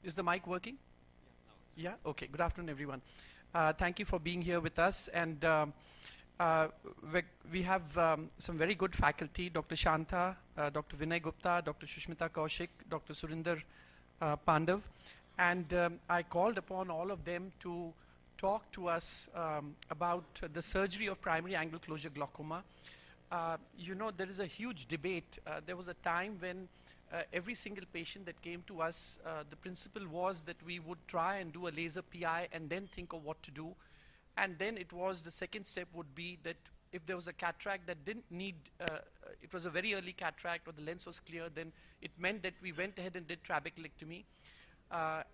Is the mic working? Yeah? Okay. Good afternoon, everyone. Thank you for being here with us. And we have some very good faculty, Dr. Shanta, Dr. Vinay Gupta, Dr. Shushmita Kaushik, Dr. Surinder Pandav. And I called upon all of them to talk to us about the surgery of primary angle closure glaucoma. You know, there is a huge debate. There was a time when every single patient that came to us, the principle was that we would try and do a laser PI and then think of what to do. And then it was the second step would be that if there was a cataract that didn't need, it was a very early cataract or the lens was clear, then it meant that we went ahead and did trabeculectomy.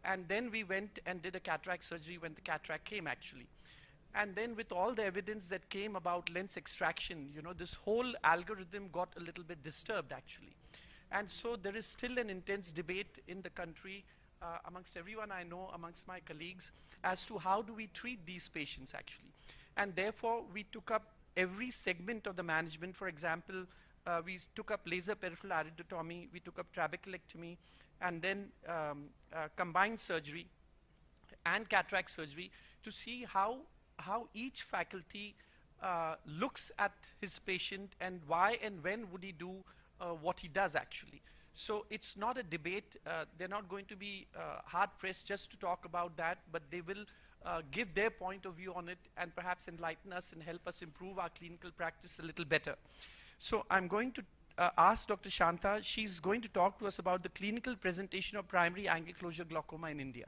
And then we went and did a cataract surgery when the cataract came actually. And then with all the evidence that came about lens extraction, you know, this whole algorithm got a little bit disturbed actually. And so there is still an intense debate in the country amongst everyone I know, amongst my colleagues, as to how do we treat these patients actually. And therefore, we took up every segment of the management. For example, we took up laser peripheral iridotomy, we took up trabeculectomy, and then combined surgery and cataract surgery to see how each faculty looks at his patient and why and when would he do what he does actually. So it's not a debate. They're not going to be hard-pressed just to talk about that, but they will give their point of view on it and perhaps enlighten us and help us improve our clinical practice a little better. So I'm going to ask Dr. Shanta. She's going to talk to us about the clinical presentation of primary angle closure glaucoma in India.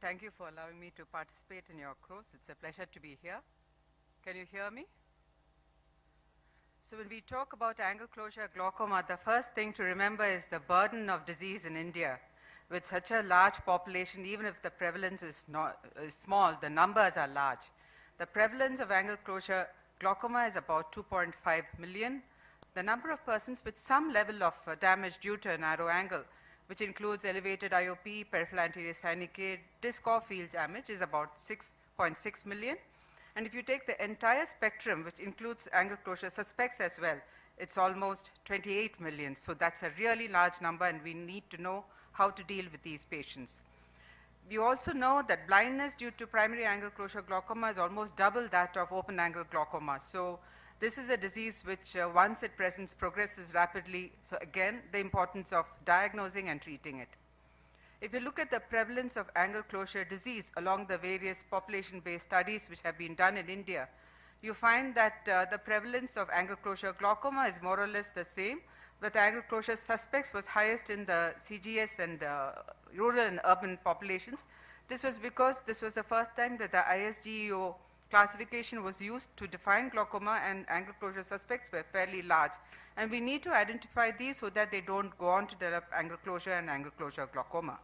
Thank you for allowing me to participate in your course. It's a pleasure to be here. Can you hear me? So when we talk about angle closure glaucoma, the first thing to remember is the burden of disease in India. With such a large population, even if the prevalence is small, the numbers are large. The prevalence of angle closure glaucoma is about 2.5 million. The number of persons with some level of damage due to a narrow angle, which includes elevated IOP, peripheral anterior syndicate, disc or field damage, is about 6.6 million. And if you take the entire spectrum, which includes angle closure suspects as well, it's almost 28 million. So that's a really large number, and we need to know how to deal with these patients. We also know that blindness due to primary angle closure glaucoma is almost double that of open angle glaucoma. So this is a disease which, once it presents, progresses rapidly. So again, the importance of diagnosing and treating it. If you look at the prevalence of angle closure disease along the various population-based studies which have been done in India, you find that the prevalence of angle closure glaucoma is more or less the same, but angle closure suspects was highest in the CGS and rural and urban populations. This was because this was the first time that the ISGEO classification was used to define glaucoma, and angle closure suspects were fairly large. And we need to identify these so that they don't go on to develop angle closure and angle closure glaucoma.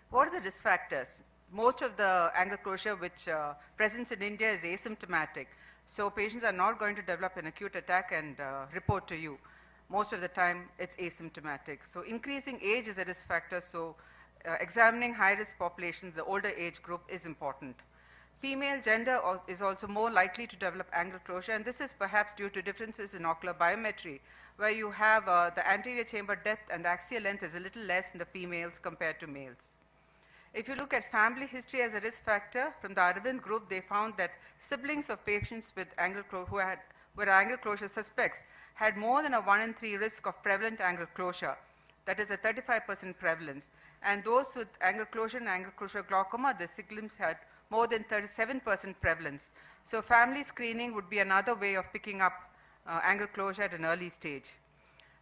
What are the risk factors? Most of the angle closure which presents in India is asymptomatic. So patients are not going to develop an acute attack and report to you. Most of the time, it's asymptomatic. So increasing age is a risk factor. So examining high-risk populations, the older age group, is important. Female gender is also more likely to develop angle closure, and this is perhaps due to differences in ocular biometry, where you have the anterior chamber depth and the axial length is a little less in the females compared to males. If you look at family history as a risk factor, from the Aravind group, they found that siblings of patients with who were angle closure suspects had more than a 1 in 3 risk of prevalent angle closure. That is a 35% prevalence. And those with angle closure and angle closure glaucoma, the siblings had more than 37% prevalence. So family screening would be another way of picking up angle closure at an early stage.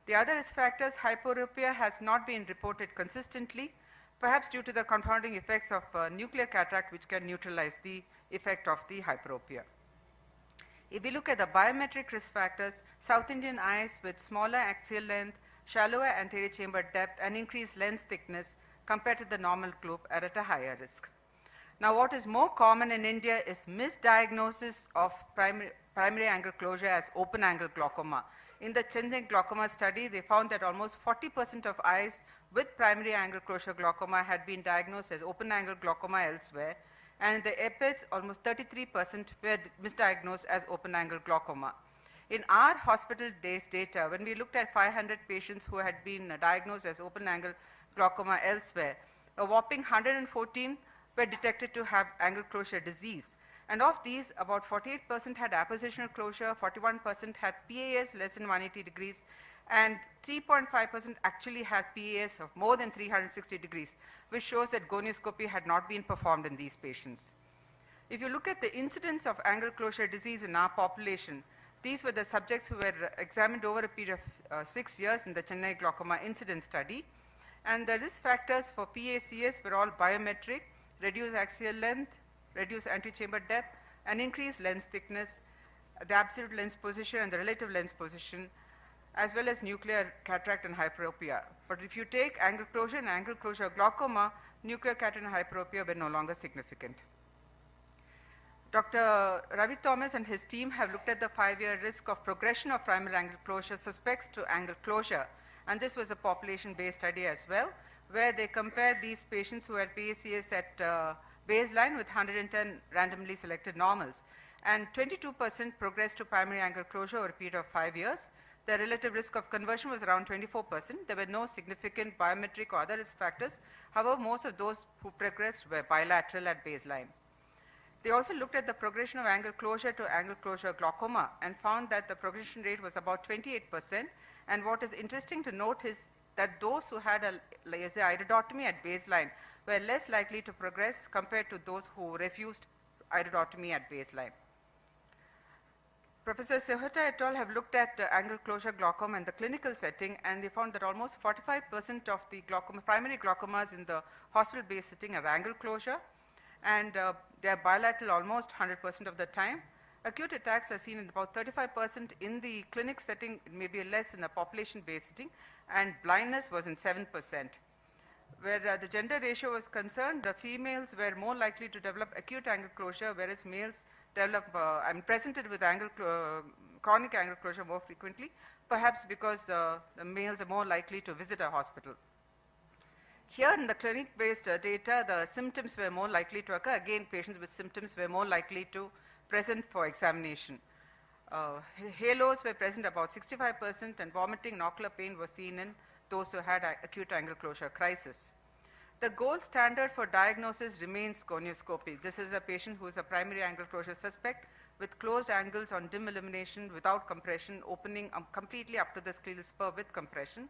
The other risk factors, hyperopia has not been reported consistently, perhaps due to the confounding effects of nuclear cataract, which can neutralize the effect of the hyperopia. If we look at the biometric risk factors, South Indian eyes with smaller axial length, shallower anterior chamber depth, and increased lens thickness compared to the normal group are at a higher risk. Now, what is more common in India is misdiagnosis of primary angle closure as open angle glaucoma. In the Chenjing glaucoma study, they found that almost 40% of eyes with primary angle closure glaucoma had been diagnosed as open angle glaucoma elsewhere, and in the EPIDs, almost 33% were misdiagnosed as open angle glaucoma. In our hospital days data, when we looked at 500 patients who had been diagnosed as open-angle glaucoma elsewhere, a whopping 114 were detected to have angle closure disease. And of these, about 48% had appositional closure, 41% had PAS less than 180 degrees, and 3.5% actually had PAS of more than 360 degrees, which shows that gonioscopy had not been performed in these patients. If you look at the incidence of angle closure disease in our population, these were the subjects who were examined over a period of 6 years in the Chennai glaucoma incidence study. And the risk factors for PACS were all biometric: reduced axial length, reduced antechamber depth, and increased lens thickness, the absolute lens position and the relative lens position, as well as nuclear cataract and hyperopia. But if you take angle closure and angle closure glaucoma, nuclear cataract and hyperopia were no longer significant. Dr. Ravi Thomas and his team have looked at the 5-year risk of progression of primary angle closure suspects to angle closure, and this was a population-based study as well, where they compared these patients who had PACS at baseline with 110 randomly selected normals, and 22% progressed to primary angle closure over a period of 5 years. The relative risk of conversion was around 24%. There were no significant biometric or other risk factors. However, most of those who progressed were bilateral at baseline. They also looked at the progression of angle closure to angle closure glaucoma and found that the progression rate was about 28%. And what is interesting to note is that those who had a laser iridotomy at baseline were less likely to progress compared to those who refused iridotomy at baseline. Professor Sehota et al. Have looked at angle closure glaucoma in the clinical setting, and they found that almost 45% of the glaucoma, primary glaucomas in the hospital-based setting are angle closure, and they are bilateral almost 100% of the time. Acute attacks are seen in about 35% in the clinic setting, maybe less in the population-based setting, and blindness was in 7%. Where the gender ratio was concerned, the females were more likely to develop acute angle closure, whereas males develop and presented with chronic angle closure more frequently, perhaps because the males are more likely to visit a hospital. Here in the clinic-based data, the symptoms were more likely to occur. Again, patients with symptoms were more likely to present for examination. Halos were present about 65%, and vomiting and ocular pain was seen in those who had acute angle closure crisis. The gold standard for diagnosis remains gonioscopy. This is a patient who is a primary angle closure suspect with closed angles on dim illumination without compression, opening completely up to the scleral spur with compression.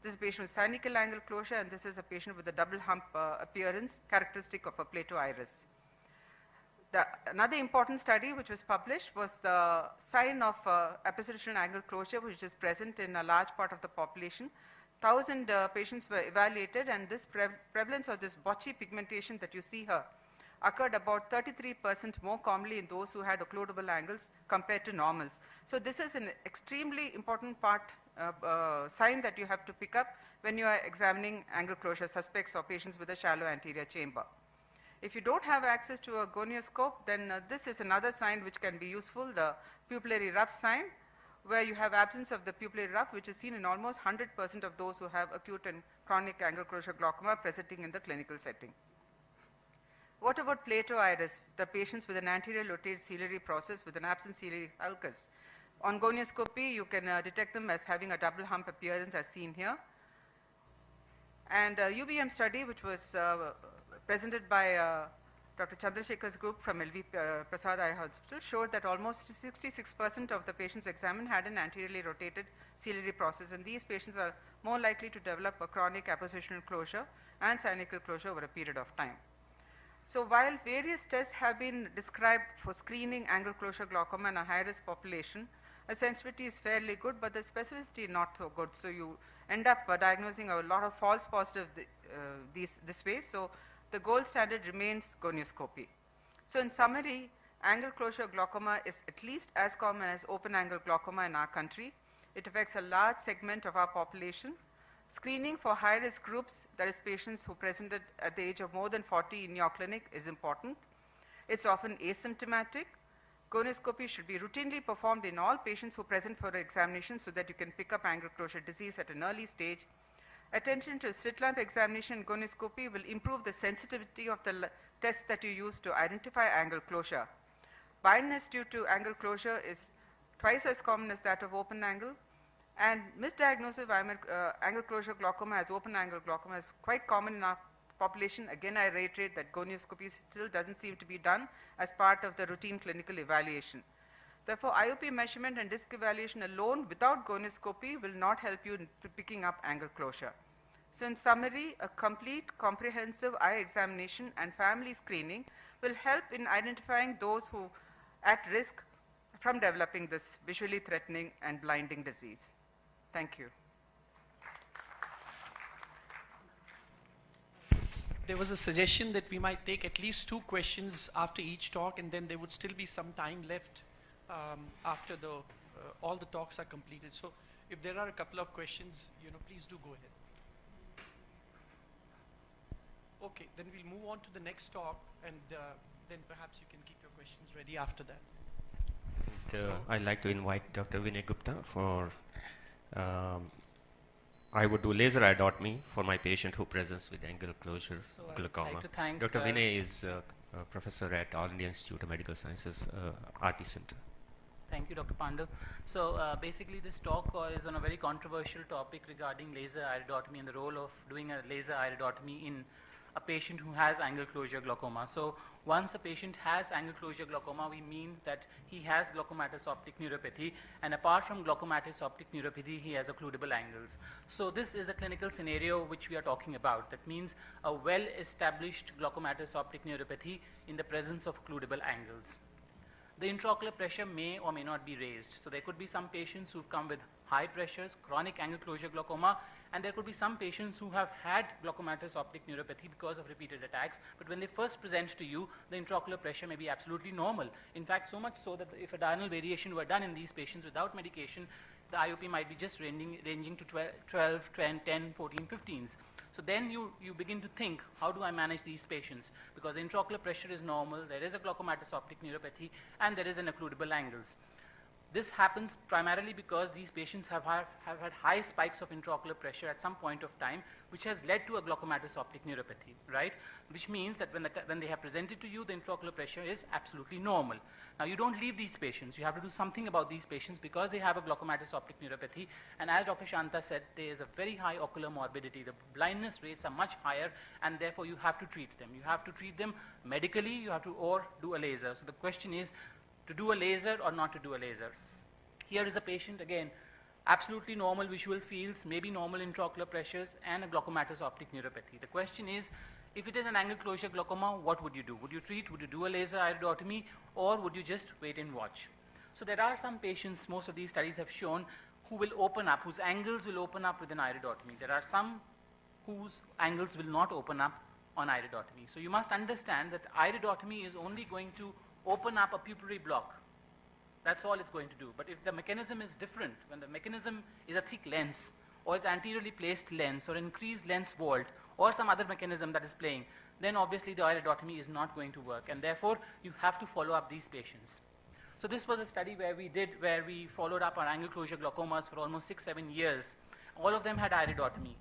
This is a patient with cynical angle closure, and this is a patient with a double hump appearance characteristic of a Plato iris. Another important study which was published was the sign of appositional angle closure, which is present in a large part of the population. 1,000 patients were evaluated, and this prevalence of this botchy pigmentation that you see here occurred about 33% more commonly in those who had occludable angles compared to normals. So this is an extremely important sign that you have to pick up when you are examining angle closure suspects or patients with a shallow anterior chamber. If you don't have access to a gonioscope, then this is another sign which can be useful, the pupillary rough sign, where you have absence of the pupillary rough, which is seen in almost 100% of those who have acute and chronic angle closure glaucoma presenting in the clinical setting. What about Plato iris, the patients with an anterior rotated ciliary process with an absent ciliary sulcus? On gonioscopy, you can detect them as having a double hump appearance as seen here. And a UBM study, which was presented by Dr. Chandrasekhar's group from LV Prasad Eye Hospital, showed that almost 66% of the patients examined had an anteriorly rotated ciliary process, and these patients are more likely to develop a chronic appositional closure and cynical closure over a period of time. So while various tests have been described for screening angle closure glaucoma in a high-risk population, the sensitivity is fairly good, but the specificity not so good. So you end up diagnosing a lot of false positives this way. So the gold standard remains gonioscopy. So in summary, angle closure glaucoma is at least as common as open angle glaucoma in our country. It affects a large segment of our population. Screening for high-risk groups, that is patients who presented at the age of more than 40 in your clinic, is important. It's often asymptomatic. Gonioscopy should be routinely performed in all patients who present for examination so that you can pick up angle closure disease at an early stage. Attention to slit lamp examination and gonioscopy will improve the sensitivity of the tests that you use to identify angle closure. Blindness due to angle closure is twice as common as that of open angle. And misdiagnosis of angle closure glaucoma as open angle glaucoma is quite common in our population. Again, I reiterate that gonioscopy still doesn't seem to be done as part of the routine clinical evaluation. Therefore, IOP measurement and disc evaluation alone without gonioscopy will not help you in picking up angle closure. So in summary, a complete, comprehensive eye examination and family screening will help in identifying those who at risk from developing this visually threatening and blinding disease. Thank you. There was a suggestion that we might take at least 2 questions after each talk, and then there would still be some time left after all the talks are completed. So if there are a couple of questions, please do go ahead. Okay, then we'll move on to the next talk, and then perhaps you can keep your questions ready after that. And, I'd like to invite Dr. Vinay Gupta for I would do laser iodotomy for my patient who presents with angle closure glaucoma. I'd like to thank Dr. Vinay is a professor at All India Institute of Medical Sciences, RP Center. Thank you, Dr. Pandav. So basically this talk is on a very controversial topic regarding laser iridotomy and the role of doing a laser iridotomy in a patient who has angle closure glaucoma. So once a patient has angle closure glaucoma, we mean that he has glaucomatous optic neuropathy, and apart from glaucomatous optic neuropathy, he has occludable angles. So this is the clinical scenario which we are talking about. That means a well-established glaucomatous optic neuropathy in the presence of occludable angles. The intraocular pressure may or may not be raised. So there could be some patients who've come with high pressures, chronic angle closure glaucoma, and there could be some patients who have had glaucomatous optic neuropathy because of repeated attacks, but when they first present to you, the intraocular pressure may be absolutely normal. In fact, so much so that if a diurnal variation were done in these patients without medication, the IOP might be just ranging to 12, 10, 14, 15s. So then you begin to think, how do I manage these patients? Because the intraocular pressure is normal, there is a glaucomatous optic neuropathy, and there is an occludable angles. This happens primarily because these patients have had high spikes of intraocular pressure at some point of time, which has led to a glaucomatous optic neuropathy, right? Which means that when they have presented to you, the intraocular pressure is absolutely normal. Now, you don't leave these patients. You have to do something about these patients because they have a glaucomatous optic neuropathy. And as Dr. Shanta said, there is a very high ocular morbidity. The blindness rates are much higher, and therefore you have to treat them. You have to treat them medically, you have to, or do a laser. So the question is, to do a laser or not to do a laser? Here is a patient, again, absolutely normal visual fields, maybe normal intraocular pressures, and a glaucomatous optic neuropathy. The question is, if it is an angle closure glaucoma, what would you do? Would you treat, would you do a laser iridotomy, or would you just wait and watch? So there are some patients, most of these studies have shown, who will open up, whose angles will open up with an iridotomy. There are some whose angles will not open up on iridotomy. So you must understand that iridotomy is only going to open up a pupillary block. That's all it's going to do. But if the mechanism is different, when the mechanism is a thick lens, or it's anteriorly placed lens, or increased lens vault, or some other mechanism that is playing, then obviously the iridotomy is not going to work, and therefore you have to follow up these patients. So this was a study where we followed up our angle closure glaucomas for almost 6-7 years. All of them had iridotomy,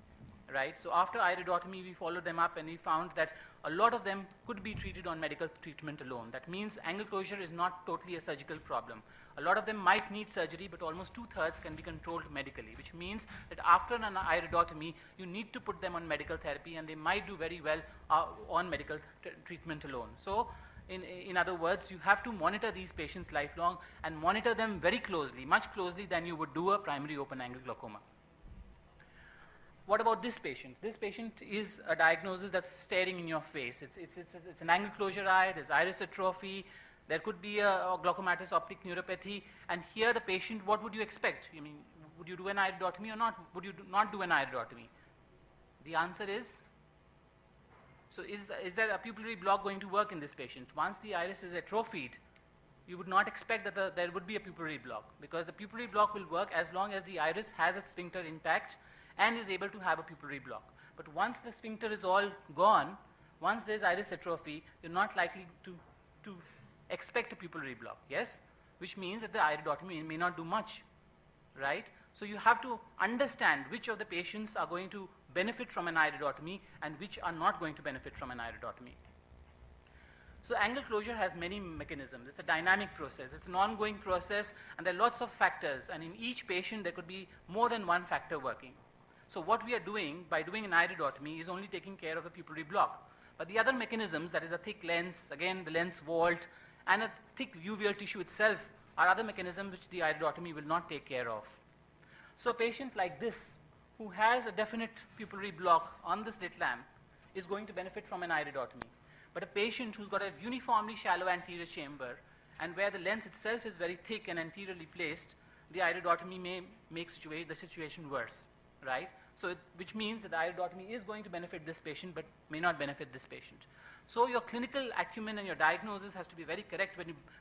right? So after iridotomy, we followed them up and we found that a lot of them could be treated on medical treatment alone. That means angle closure is not totally a surgical problem. A lot of them might need surgery, but almost 2/3 can be controlled medically, which means that after an iridotomy, you need to put them on medical therapy, and they might do very well on medical treatment alone. So in other words, you have to monitor these patients lifelong and monitor them very closely, much closely than you would do a primary open angle glaucoma. What about this patient? This patient is a diagnosis that's staring in your face. It's an angle closure eye, there's iris atrophy, there could be a glaucomatous optic neuropathy, and here the patient, what would you expect? I mean, would you do an iridotomy or not? Would you not do an iridotomy? The answer is, so is there a pupillary block going to work in this patient? Once the iris is atrophied, you would not expect that there would be a pupillary block, because the pupillary block will work as long as the iris has its sphincter intact and is able to have a pupillary block. But once the sphincter is all gone, once there's iris atrophy, you're not likely to expect a pupillary block, yes? Which means that the iridotomy may not do much, right? So you have to understand which of the patients are going to benefit from an iridotomy and which are not going to benefit from an iridotomy. So angle closure has many mechanisms. It's a dynamic process. It's an ongoing process, and there are lots of factors. And in each patient, there could be more than one factor working. So what we are doing by doing an iridotomy is only taking care of the pupillary block. But the other mechanisms, that is a thick lens, again the lens vault, and a thick uveal tissue itself, are other mechanisms which the iridotomy will not take care of. So a patient like this, who has a definite pupillary block on the slit lamp, is going to benefit from an iridotomy. But a patient who's got a uniformly shallow anterior chamber, and where the lens itself is very thick and anteriorly placed, the iridotomy may make the situation worse, right? So which means that the iridotomy is going to benefit this patient, but may not benefit this patient. So your clinical acumen and your diagnosis has to be very correct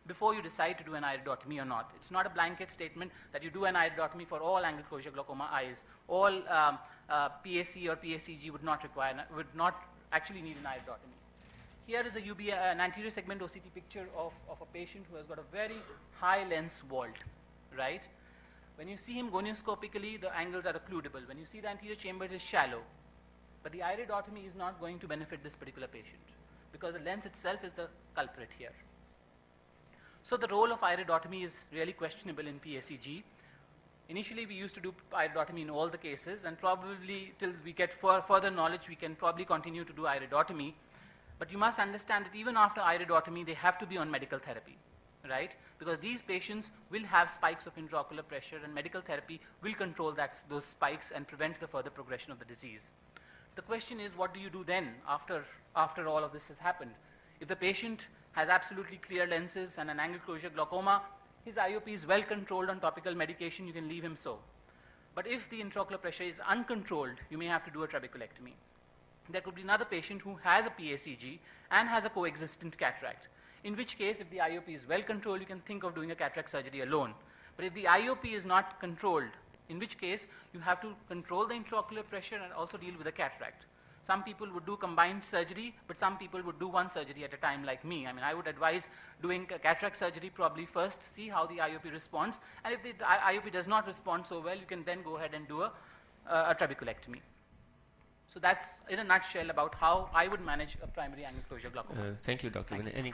before you decide to do an iridotomy or not. It's not a blanket statement that you do an iridotomy for all angle closure glaucoma eyes. All PAC or PACG would not actually need an iridotomy. Here is an anterior segment OCT picture of a patient who has got a very high lens vault, right? When you see him gonioscopically, the angles are occludable. When you see the anterior chamber, it is shallow. But the iridotomy is not going to benefit this particular patient, because the lens itself is the culprit here. So the role of iridotomy is really questionable in PACG. Initially, we used to do iridotomy in all the cases, and probably till we get further knowledge, we can probably continue to do iridotomy. But you must understand that even after iridotomy, they have to be on medical therapy, right? Because these patients will have spikes of intraocular pressure, and medical therapy will control those spikes and prevent the further progression of the disease. The question is, what do you do then after all of this has happened? If the patient has absolutely clear lenses and an angle closure glaucoma, his IOP is well controlled on topical medication, you can leave him so. But if the intraocular pressure is uncontrolled, you may have to do a trabeculectomy. There could be another patient who has a PACG and has a coexistent cataract, in which case, if the IOP is well controlled, you can think of doing a cataract surgery alone. But if the IOP is not controlled, in which case you have to control the intraocular pressure and also deal with the cataract. Some people would do combined surgery, but some people would do one surgery at a time like me. I mean, I would advise doing a cataract surgery probably first, see how the IOP responds, and if the IOP does not respond so well, you can then go ahead and do a trabeculectomy. So that's in a nutshell about how I would manage a primary angle closure glaucoma. Thank you, Dr. Vinay.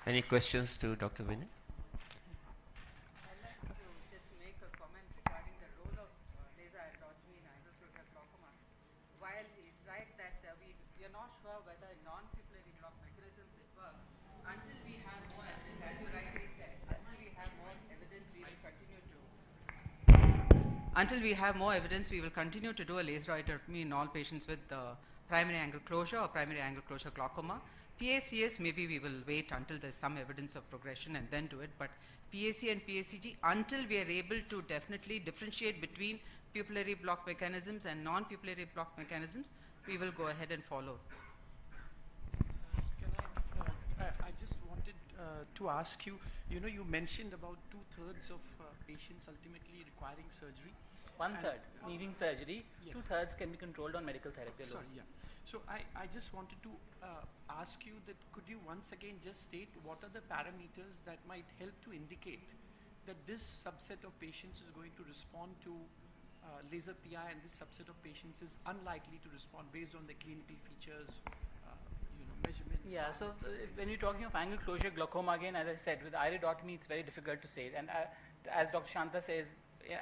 Any questions to Dr. Vinay? I'd like to just make a comment regarding the role of laser iridotomy in angle closure glaucoma. While he's right that we are not sure whether non-pupillary block mechanisms it work, until we have more evidence, as you rightly said, until we have more evidence, we will continue to. Until we have more evidence, we will continue to do a laser iridotomy in all patients with primary angle closure or primary angle closure glaucoma. PACS, maybe we will wait until there's some evidence of progression and then do it, but PAC and PACG, until we are able to definitely differentiate between pupillary block mechanisms and non-pupillary block mechanisms, we will go ahead and follow. I just wanted to ask you, you mentioned about 2/3 of patients ultimately requiring surgery. 1/3 needing surgery, Yes. 2/3 can be controlled on medical therapy alone. Sorry, yeah. So I just wanted to ask you that could you once again just state what are the parameters that might help to indicate that this subset of patients is going to respond to laser PI and this subset of patients is unlikely to respond based on the clinical features, measurements? Yeah, so when you're talking of angle closure glaucoma, again, as I said, with iridotomy, it's very difficult to say. And as Dr. Shanta says,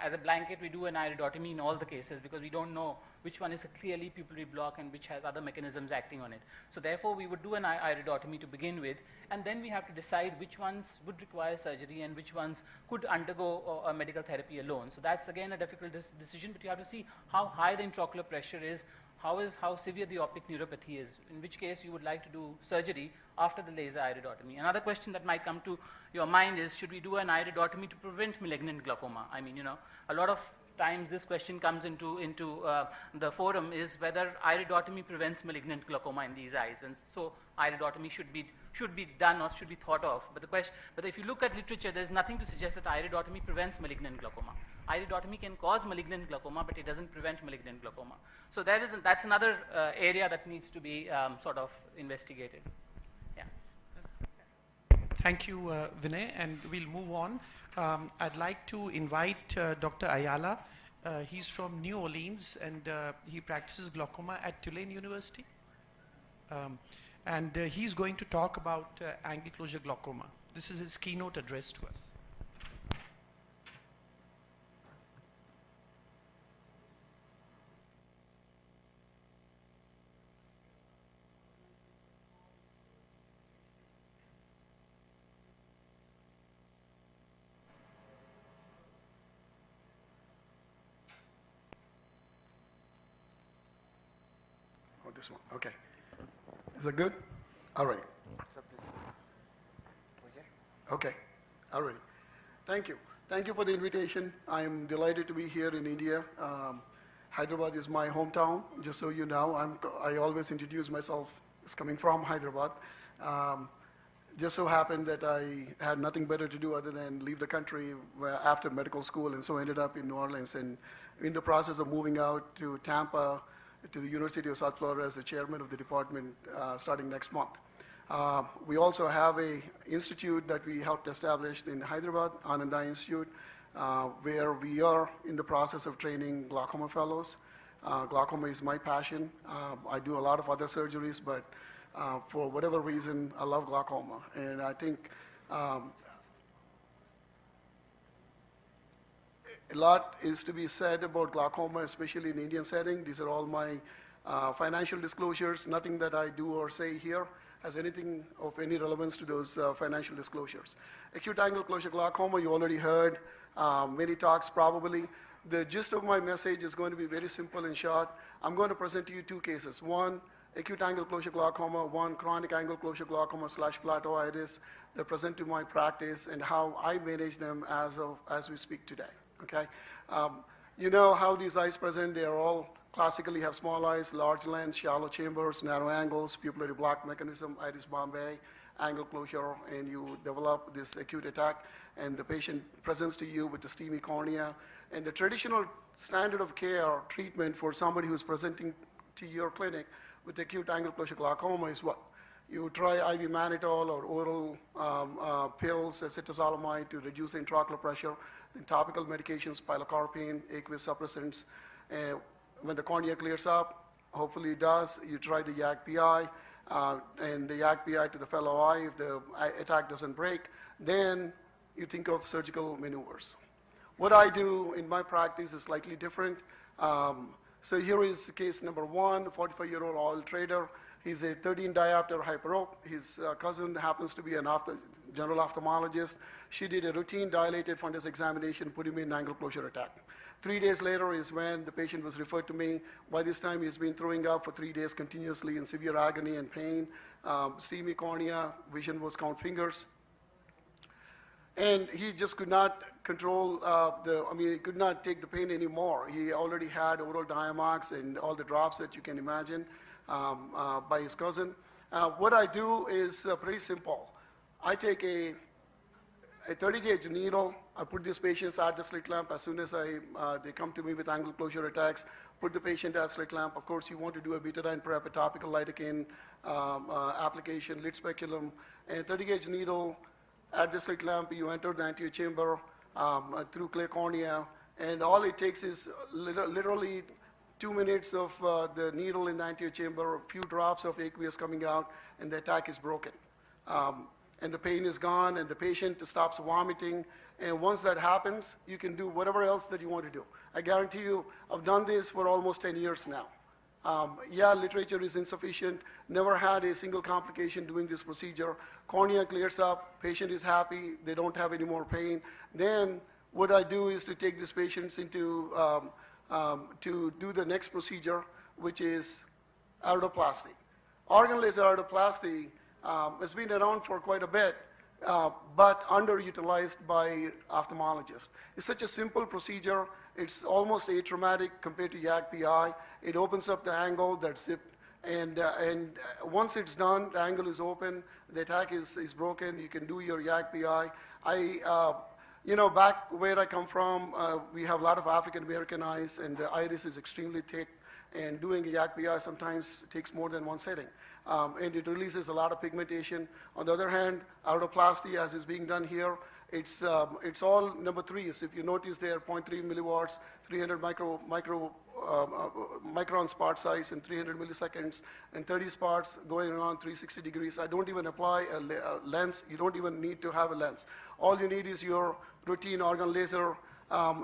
as a blanket, we do an iridotomy in all the cases because we don't know which one is a clearly pupillary block and which has other mechanisms acting on it. So therefore, we would do an iridotomy to begin with, and then we have to decide which ones would require surgery and which ones could undergo a medical therapy alone. So that's again a difficult decision, but you have to see how high the intraocular pressure is, how severe the optic neuropathy is, in which case you would like to do surgery after the laser iridotomy. Another question that might come to your mind is, should we do an iridotomy to prevent malignant glaucoma? I mean, a lot of times this question comes into the forum is whether iridotomy prevents malignant glaucoma in these eyes, and so iridotomy should be done or should be thought of. But if you look at literature, there's nothing to suggest that iridotomy prevents malignant glaucoma. Iridotomy can cause malignant glaucoma, but it doesn't prevent malignant glaucoma. So that's another area that needs to be sort of investigated. Yeah. Thank you, Vinay, and we'll move on. I'd like to invite Dr. Ayala. He's from New Orleans, and he practices glaucoma at Tulane University. And he's going to talk about angle closure glaucoma. This is his keynote address to us. Oh, this one, okay. Is that good? All right. Okay, all right. Thank you. Thank you for the invitation. I'm delighted to be here in India. Hyderabad is my hometown, just so you know. I always introduce myself as coming from Hyderabad. Just so happened that I had nothing better to do other than leave the country after medical school, and so ended up in New Orleans, and in the process of moving out to Tampa, to the University of South Florida as the chairman of the department starting next month. We also have an institute that we helped establish in Hyderabad, Ananda Institute, where we are in the process of training glaucoma fellows. Glaucoma is my passion. I do a lot of other surgeries, but for whatever reason, I love glaucoma. And I think a lot is to be said about glaucoma, especially in the Indian setting. These are all my financial disclosures. Nothing that I do or say here has anything of any relevance to those financial disclosures. Acute angle closure glaucoma, you already heard many talks probably. The gist of my message is going to be very simple and short. I'm going to present to you two cases. One, acute angle closure glaucoma, one chronic angle closure glaucoma / plateau iris that present to my practice and how I manage them as we speak today, okay? You know how these eyes present, they are all classically have small eyes, large lens, shallow chambers, narrow angles, pupillary block mechanism, iris Bombay, angle closure, and you develop this acute attack, and the patient presents to you with the steamy cornea. And the traditional standard of care treatment for somebody who's presenting to your clinic with acute angle closure glaucoma is what? You try IV mannitol or oral pills, acetazolamide to reduce the intraocular pressure, then topical medications, pilocarpine, aqueous suppressants. When the cornea clears up, hopefully it does, you try the YAG-PI, and the YAG-PI to the fellow eye. If the attack doesn't break, then you think of surgical maneuvers. What I do in my practice is slightly different. So here is case number one, 45-year-old oil trader. He's a 13 diopter hyperope. His cousin happens to be an general ophthalmologist. She did a routine dilated fundus examination, put him in angle closure attack. 3 days later is when the patient was referred to me. By this time, he's been throwing up for 3 days continuously in severe agony and pain, steamy cornea, vision was count fingers. And he just could not control he could not take the pain anymore. He already had oral Diamox and all the drops that you can imagine by his cousin. What I do is pretty simple. I take a 30-gauge needle. I put these patients at the slit lamp as soon as they come to me with angle closure attacks. Put the patient at slit lamp. Of course, you want to do a betadine prep, a topical lidocaine application, lid speculum, and 30-gauge needle at the slit lamp. You enter the anterior chamber through clear cornea, and all it takes is literally 2 minutes of the needle in the anterior chamber, a few drops of aqueous coming out, and the attack is broken. And the pain is gone, and the patient stops vomiting. And once that happens, you can do whatever else that you want to do. I guarantee you, I've done this for almost 10 years now. Literature is insufficient. Never had a single complication doing this procedure. Cornea clears up, patient is happy, they don't have any more pain. Then what I do is to take these patients into to do the next procedure, which is iridoplasty. Organ laser iridoplasty has been around for quite a bit, but underutilized by ophthalmologists. It's such a simple procedure. It's almost atraumatic compared to YAG-PI. It opens up the angle that's zipped, and once it's done, the angle is open, the attack is broken, you can do your YAG-PI. Back where I come from, we have a lot of African American eyes, and the iris is extremely thick, and doing a YAG-PI sometimes takes more than one setting. And it releases a lot of pigmentation. On the other hand, iridoplasty, as is being done here, It's all number threes. If you notice there, 0.3 milliwatts, 300 micron spot size in 300 milliseconds, and 30 spots going around 360 degrees. I don't even apply a lens. You don't even need to have a lens. All you need is your routine organ laser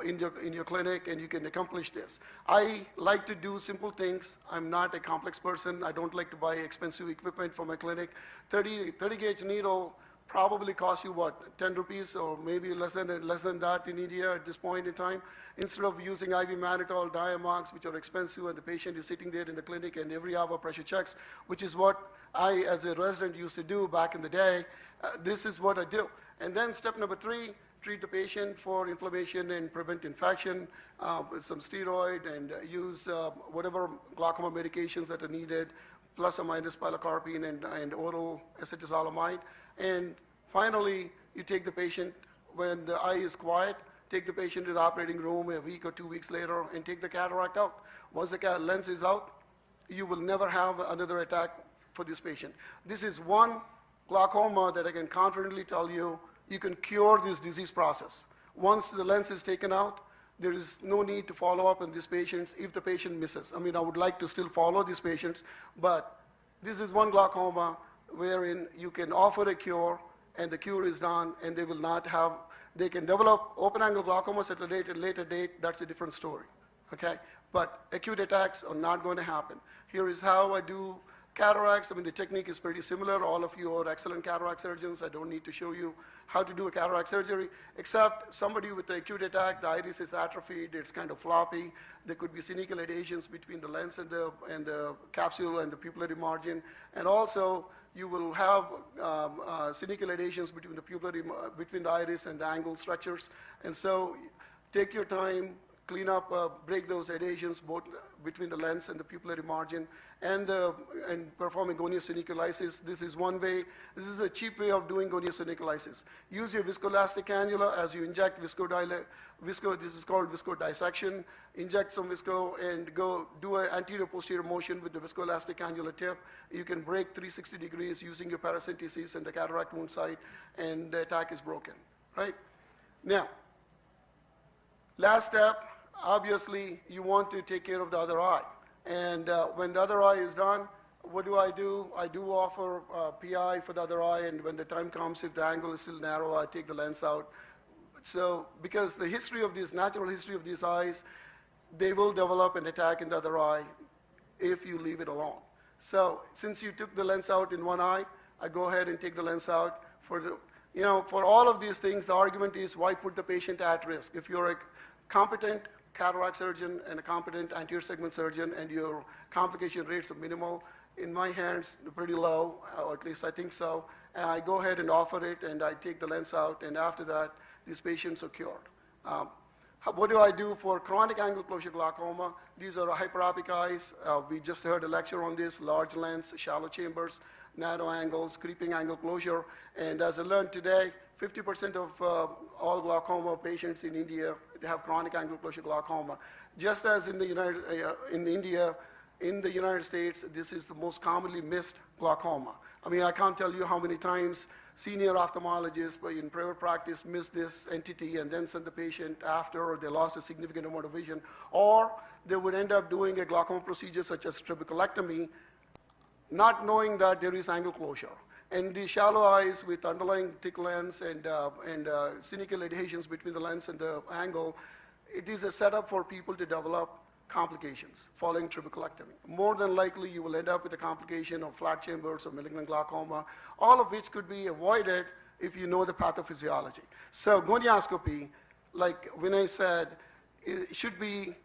in your clinic, and you can accomplish this. I like to do simple things. I'm not a complex person. I don't like to buy expensive equipment for my clinic. 30 gauge needle probably costs you what, 10 rupees or maybe less than that in India at this point in time. Instead of using IV mannitol, Diamox, which are expensive, and the patient is sitting there in the clinic and every hour pressure checks, which is what I, as a resident, used to do back in the day. This is what I do. And then step number 3, treat the patient for inflammation and prevent infection with some steroid, and use whatever glaucoma medications that are needed, plus or minus pilocarpine and oral acetazolamide. And finally, you take the patient when the eye is quiet, take the patient to the operating room a week or 2 weeks later and take the cataract out. Once the lens is out, you will never have another attack for this patient. This is one glaucoma that I can confidently tell you can cure this disease process. Once the lens is taken out, there is no need to follow up on these patients if the patient misses. I mean, I would like to still follow these patients, but this is one glaucoma wherein you can offer a cure, and the cure is done, and they will not have, they can develop open angle glaucomas at a later date. That's a different story, okay? But acute attacks are not going to happen. Here is how I do cataracts. I mean, the technique is pretty similar. All of you are excellent cataract surgeons. I don't need to show you how to do a cataract surgery, except somebody with an acute attack, the iris is atrophied, it's kind of floppy. There could be cynical adhesions between the lens and the capsule and the pupillary margin. And also, you will have cynical adhesions between the iris and the angle structures. And so, take your time, clean up, break those adhesions both between the lens and the pupillary margin, and performing Konya Silicalysis. This is one way. This is a cheap way of doing Konya Silicalysis. Use your viscoelastic cannula as you inject this is called viscodissection. Inject some visco and go do an anterior-posterior motion with the viscoelastic cannula tip. You can break 360 degrees using your paracentesis and the cataract wound site, and the attack is broken, right? Now, last step, obviously, you want to take care of the other eye. And when the other eye is done, what do? I do offer PI for the other eye, and when the time comes, if the angle is still narrow, I take the lens out. So, because the natural history of these eyes, they will develop an attack in the other eye if you leave it alone. So, since you took the lens out in one eye, I go ahead and take the lens out. For all of these things, the argument is, why put the patient at risk? If you're a competent cataract surgeon and a competent anterior segment surgeon, and your complication rates are minimal, in my hands, they're pretty low, or at least I think so. And I go ahead and offer it, and I take the lens out, and after that, these patients are cured. What do I do for chronic angle closure glaucoma? These are hyperopic eyes. We just heard a lecture on this: large lens, shallow chambers, narrow angles, creeping angle closure. And as I learned today, 50% of all glaucoma patients in India, they have chronic angle closure glaucoma. Just as in the United States, this is the most commonly missed glaucoma. I mean, I can't tell you how many times senior ophthalmologists in private practice miss this entity and then send the patient after, or they lost a significant amount of vision, or they would end up doing a glaucoma procedure such as trabeculectomy, not knowing that there is angle closure. And the shallow eyes with underlying thick lens and cynical adhesions between the lens and the angle, it is a setup for people to develop complications following trabeculectomy. More than likely, you will end up with a complication of flat chambers or malignant glaucoma, all of which could be avoided if you know the pathophysiology. So gonioscopy, like Vinay said, it should be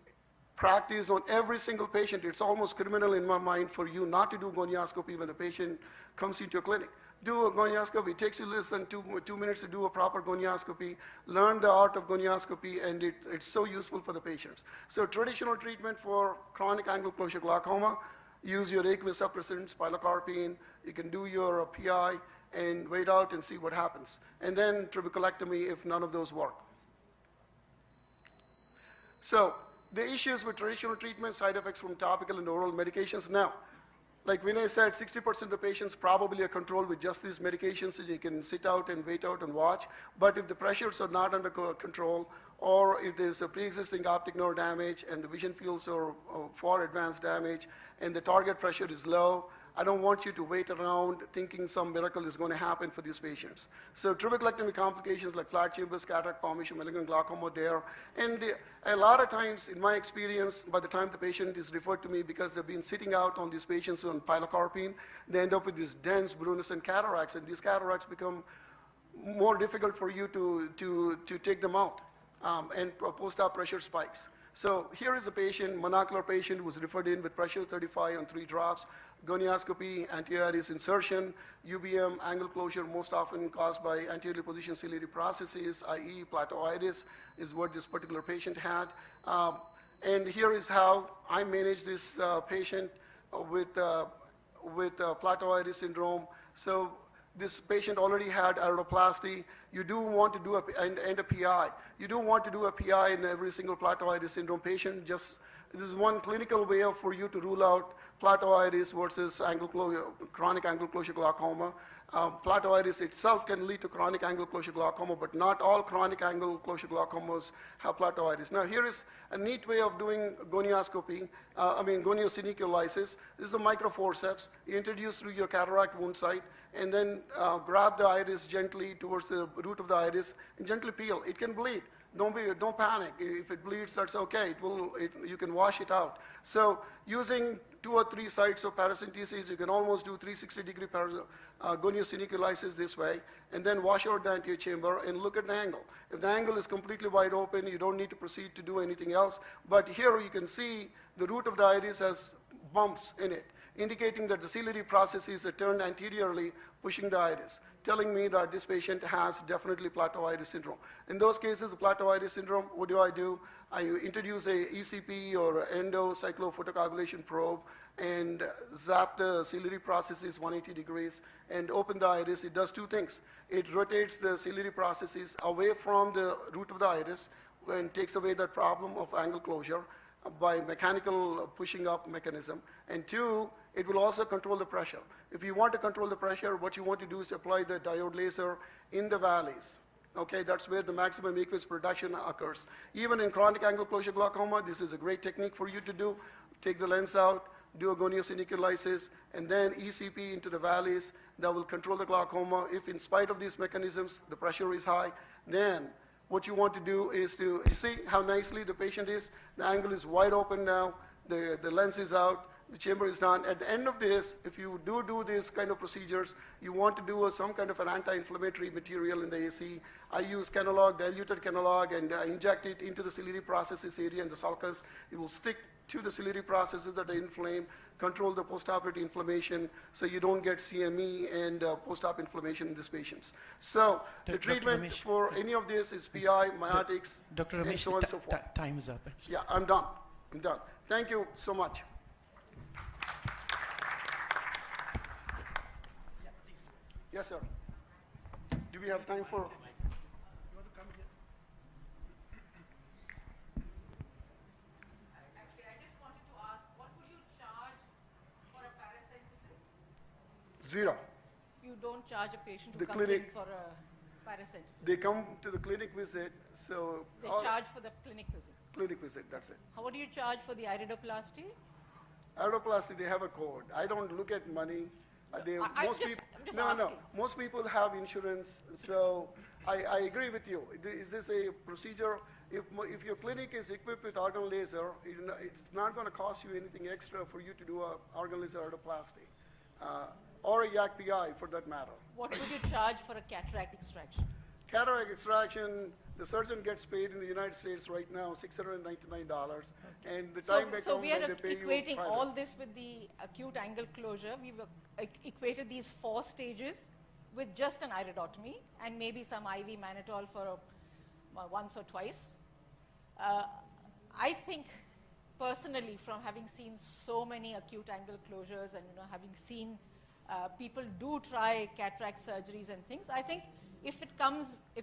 practiced on every single patient. It's almost criminal in my mind for you not to do gonioscopy when the patient comes into your clinic. Do a gonioscopy. It takes you less than two minutes to do a proper gonioscopy. Learn the art of gonioscopy, and it's so useful for the patients. So traditional treatment for chronic angle closure glaucoma, use your aqueous suppressants, pilocarpine. You can do your PI and wait out and see what happens. And then trabeculectomy if none of those work. So the issues with traditional treatment, side effects from topical and oral medications. Now, like Vinay said, 60% of the patients probably are controlled with just these medications, so you can sit out and wait out and watch. But if the pressures are not under control, or if there's a pre-existing optic nerve damage and the vision fields are far advanced damage and the target pressure is low, I don't want you to wait around thinking some miracle is going to happen for these patients. So trabeculectomy complications like flat chambers, cataract formation, malignant glaucoma there. And a lot of times, in my experience, by the time the patient is referred to me, because they've been sitting out on these patients on pilocarpine, they end up with these dense brunescent cataracts, and these cataracts become more difficult for you to take them out, and post-op pressure spikes. So here is a patient, monocular patient, who was referred in with pressure 35 on 3 drops, gonioscopy, anterior iris insertion, UBM, angle closure, most often caused by anteriorly positioned ciliary processes, i.e. plateau iris, is what this particular patient had. And here is how I manage this patient with plateau iris syndrome. So this patient already had iridoplasty. You do want to do and a PI. You do want to do a PI in every single plateau iris syndrome patient. This is one clinical way for you to rule out plateau iris versus chronic angle closure glaucoma. Plateau iris itself can lead to chronic angle closure glaucoma, but not all chronic angle closure glaucomas have plateau iris. Now here is a neat way of doing gonioscopy, Konya Silicalysis. This is a microforceps. You introduce through your cataract wound site, and then grab the iris gently towards the root of the iris and gently peel. It can bleed. Don't panic. If it bleeds, that's okay. You can wash it out. So using 2 or 3 sites of paracentesis, you can almost do 360-degree Konya Silicalysis this way, and then wash out the anterior chamber and look at the angle. If the angle is completely wide open, you don't need to proceed to do anything else. But here you can see the root of the iris has bumps in it, indicating that the ciliary processes are turned anteriorly, pushing the iris, telling me that this patient has definitely plateau iris syndrome. In those cases, the plateau iris syndrome, what do? I introduce a ECP or endocyclophotocoagulation probe and zap the ciliary processes 180 degrees and open the iris. It does 2 things. It rotates the ciliary processes away from the root of the iris and takes away that problem of angle closure by mechanical pushing up mechanism. And 2, it will also control the pressure. If you want to control the pressure, what you want to do is to apply the diode laser in the valleys. Okay, that's where the maximum aqueous production occurs. Even in chronic angle closure glaucoma, this is a great technique for you to do. Take the lens out, do a Konya Silicalysis, and then ECP into the valleys. That will control the glaucoma. If in spite of these mechanisms, the pressure is high, then what you want to do is you see how nicely the patient is? The angle is wide open now, the lens is out, the chamber is done. At the end of this, if you do these kind of procedures, you want to do some kind of an anti-inflammatory material in the AC. I use Kenalog, diluted Kenalog, and inject it into the ciliary processes area and the sulcus. It will stick to the ciliary processes that are inflamed, control the postoperative inflammation, so you don't get CME and post-op inflammation in these patients. So the treatment for any of this is PI, myotics, Dr. and Ramesh, so on and so forth. Time's up. Yeah, I'm done. Thank you so much. Yes, sir. Do we have time for? Actually, I just wanted to ask, what would you charge for a paracentesis? 0. You don't charge a patient who The comes in clinic- for a paracentesis. They come to the clinic visit, so They all- charge for the clinic visit. clinic visit, that's it. What do you charge for the iridoplasty? Iridoplasty, they have a code. I don't look at money. I'm just no, asking. most people have insurance, so I agree with you. Is this a procedure? If your clinic is equipped with organ laser, it's not going to cost you anything extra for you to do a organ laser iridoplasty, or a YAC PI for that matter. What would you charge for a cataract extraction? Cataract extraction, the surgeon gets paid in the United States right now $699, and the time may So come we when are they pay you equating $5. all this with the acute angle closure. We've equated these 4 stages with just an iridotomy and maybe some IV mannitol for once or twice. I think personally, from having seen so many acute angle closures and having seen people do try cataract surgeries and things, I think if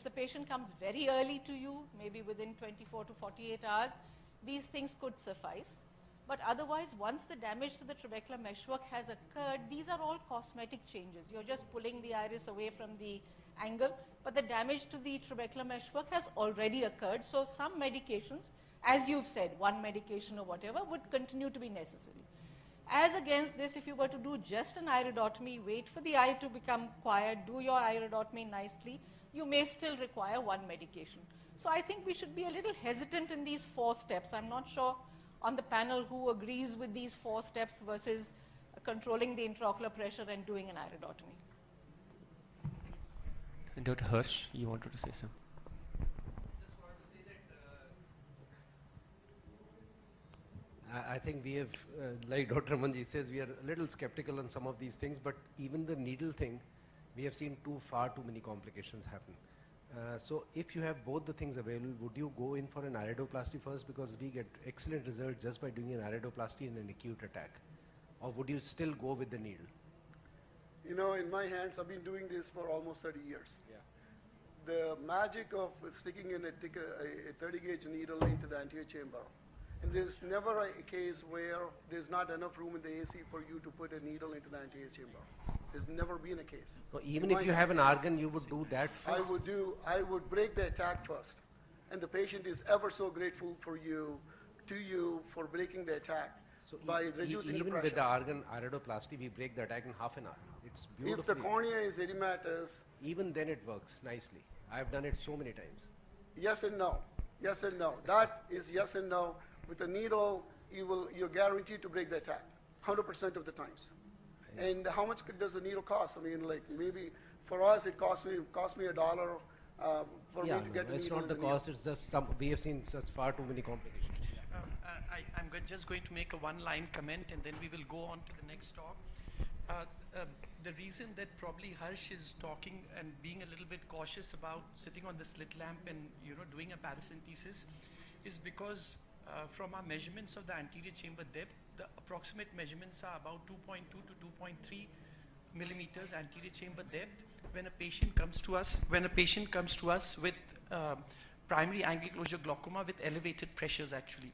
the patient comes very early to you, maybe within 24 to 48 hours, these things could suffice. But otherwise, once the damage to the trabecular meshwork has occurred, these are all cosmetic changes. You're just pulling the iris away from the angle, but the damage to the trabecular meshwork has already occurred. So some medications, as you've said, one medication or whatever, would continue to be necessary. As against this, if you were to do just an iridotomy, wait for the eye to become quiet, do your iridotomy nicely, you may still require one medication. So I think we should be a little hesitant in these 4 steps. I'm not sure on the panel who agrees with these 4 steps versus controlling the intraocular pressure and doing an iridotomy. And Dr. Hirsch, you wanted to say something? I think we have, like Dr. Manji says, we are a little skeptical on some of these things, but even the needle thing, we have seen far too many complications happen. So if you have both the things available, would you go in for an iridoplasty first, because we get excellent results just by doing an iridoplasty in an acute attack? Or would you still go with the needle? You know, in my hands, I've been doing this for almost 30 years. Yeah. The magic of sticking in a 30-gauge needle into the anterior chamber, and there's never a case where there's not enough room in the AC for you to put a needle into the anterior chamber. There's never been a case. So even if you have an organ, you would do that first? I would break the attack first. And the patient is ever so grateful to you for breaking the attack by reducing the even pressure. with the organ iridoplasty, we break the attack in half an hour. It's beautiful. If the cornea is edematous, even then it works nicely. I've done it so many times. yes and no. Yes and no. That is yes and no. With a needle, you're guaranteed to break the attack 100% of the times. And how much does the needle cost? I mean, like maybe for us it cost me $1 for me to get the it's needle. not the cost. It's just we have seen such far too many complications. I'm just going to make a one-line comment, and then we will go on to the next talk. The reason that probably Harsh is talking and being a little bit cautious about sitting on the slit lamp and doing a paracentesis is because from our measurements of the anterior chamber depth, the approximate measurements are about 2.2 to 2.3 millimeters anterior chamber depth. When a patient comes to us with primary angle closure glaucoma with elevated pressures actually,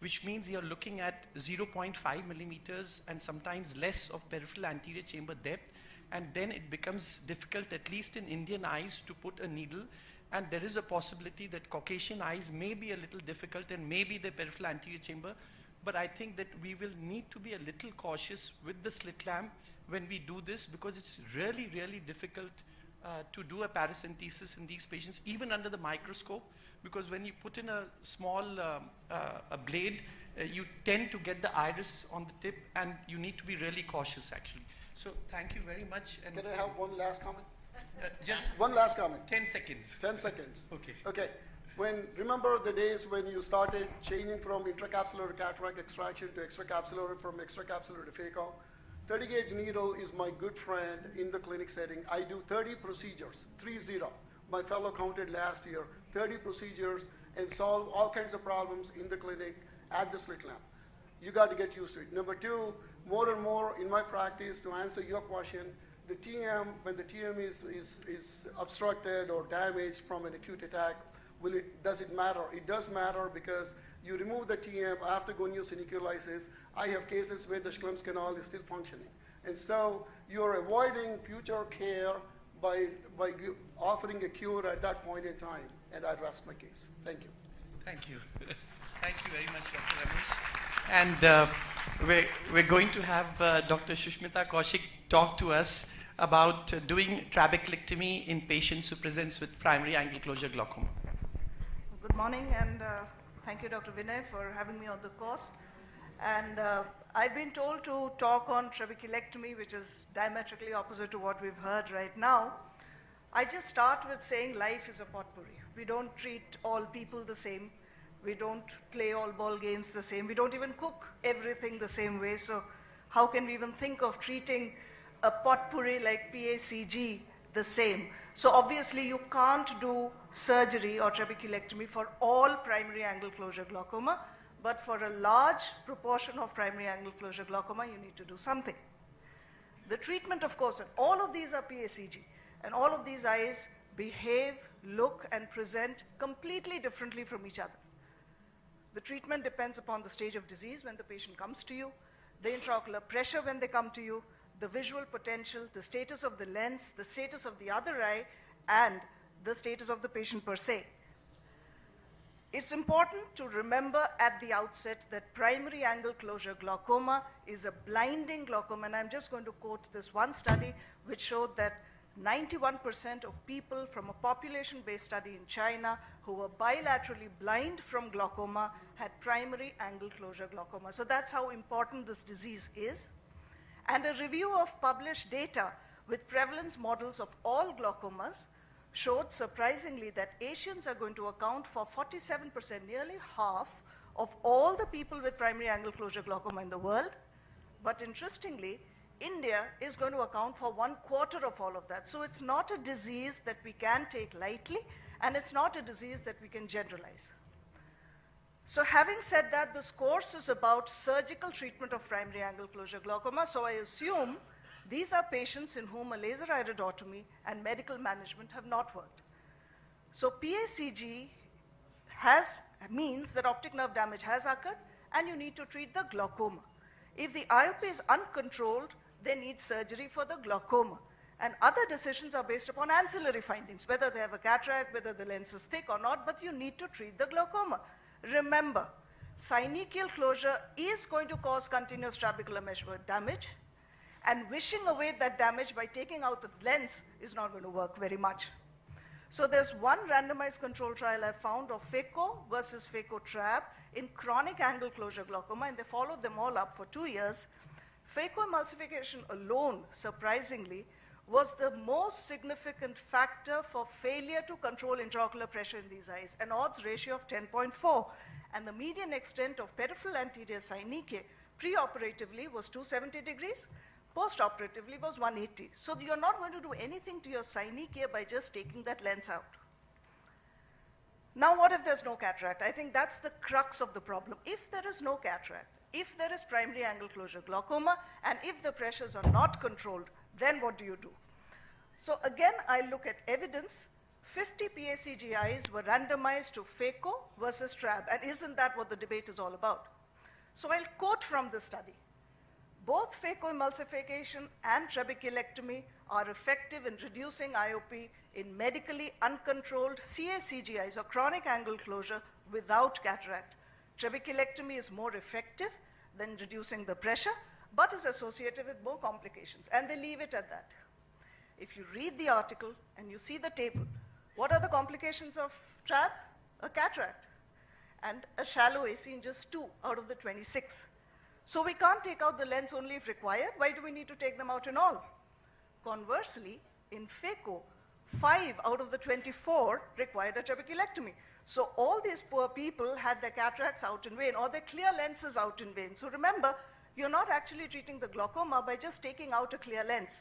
which means you're looking at 0.5 millimeters and sometimes less of peripheral anterior chamber depth, and then it becomes difficult, at least in Indian eyes, to put a needle. And there is a possibility that Caucasian eyes may be a little difficult and maybe the peripheral anterior chamber, but I think that we will need to be a little cautious with the slit lamp when we do this, because it's really, really difficult to do a paracentesis in these patients, even under the microscope, because when you put in a small a blade, you tend to get the iris on the tip, and you need to be really cautious actually. So thank you very much. And Can I have one last comment? just One last comment. 10 seconds. 10 seconds. Okay. Okay. Remember the days when you started changing from intracapsular cataract extraction to extracapsular, from extracapsular to phaco? 30-gauge needle is my good friend in the clinic setting. I do 30 procedures, 30. My fellow counted last year, 30 procedures, and solve all kinds of problems in the clinic at the slit lamp. You got to get used to it. Number 2, more and more in my practice, to answer your question, the TM, when the TM is obstructed or damaged from an acute attack, does it matter? It does matter, because you remove the TM after Konya Silicalysis. I have cases where the Schlem's canal is still functioning. And so you're avoiding future care by offering a cure at that point in time. And I rest my case. Thank you. Thank you. Thank you very much, Dr. Ramesh. And we're going to have Dr. Shushmita Kaushik talk to us about doing trabeculectomy in patients who presents with primary angle closure glaucoma. Good morning, and thank you, Dr. Vinay, for having me on the course. And I've been told to talk on trabeculectomy, which is diametrically opposite to what we've heard right now. I just start with saying life is a potpourri. We don't treat all people the same. We don't play all ball games the same. We don't even cook everything the same way. So how can we even think of treating a potpourri like PACG the same? So obviously you can't do surgery or trabeculectomy for all primary angle closure glaucoma, but for a large proportion of primary angle closure glaucoma, you need to do something. The treatment, of course, and all of these are PACG, and all of these eyes behave, look, and present completely differently from each other. The treatment depends upon the stage of disease when the patient comes to you, the intraocular pressure when they come to you, the visual potential, the status of the lens, the status of the other eye, and the status of the patient per se. It's important to remember at the outset that primary angle closure glaucoma is a blinding glaucoma, and I'm just going to quote this one study which showed that 91% of people from a population-based study in China who were bilaterally blind from glaucoma had primary angle closure glaucoma. So that's how important this disease is. And a review of published data with prevalence models of all glaucomas showed surprisingly that Asians are going to account for 47%, nearly half of all the people with primary angle closure glaucoma in the world. But interestingly, India is going to account for 1/4 of all of that. So it's not a disease that we can take lightly, and it's not a disease that we can generalize. So having said that, this course is about surgical treatment of primary angle closure glaucoma. So I assume these are patients in whom a laser iridotomy and medical management have not worked. So PACG means that optic nerve damage has occurred, and you need to treat the glaucoma. If the IOP is uncontrolled, they need surgery for the glaucoma. And other decisions are based upon ancillary findings, whether they have a cataract, whether the lens is thick or not, but you need to treat the glaucoma. Remember, synechial closure is going to cause continuous trabecular mesh damage, and wishing away that damage by taking out the lens is not going to work very much. So there's one randomized control trial I found of phaco versus phaco-trab in chronic angle closure glaucoma, and they followed them all up for 2 years. Phacoemulsification alone, surprisingly, was the most significant factor for failure to control intraocular pressure in these eyes, an odds ratio of 10.4. And the median extent of peripheral anterior synechiae preoperatively was 270 degrees, postoperatively was 180. So you're not going to do anything to your synechiae by just taking that lens out. Now, what if there's no cataract? I think that's the crux of the problem. If there is no cataract, if there is primary angle closure glaucoma, and if the pressures are not controlled, then what do you do? So again, I look at evidence. 50 PACG eyes were randomized to phaco versus trab, and isn't that what the debate is all about? So I'll quote from the study. Both phacoemulsification and trabeculectomy are effective in reducing IOP in medically uncontrolled CACG eyes, or chronic angle closure, without cataract. Trabeculectomy is more effective than reducing the pressure, but is associated with more complications, and they leave it at that. If you read the article and you see the table, what are the complications of trab? A cataract and a shallow AC in just 2 out of the 26. So we can't take out the lens only if required. Why do we need to take them out in all? Conversely, in phaco, 5 out of the 24 required a trabeculectomy. So all these poor people had their cataracts out in vain, or their clear lenses out in vain. So remember, you're not actually treating the glaucoma by just taking out a clear lens.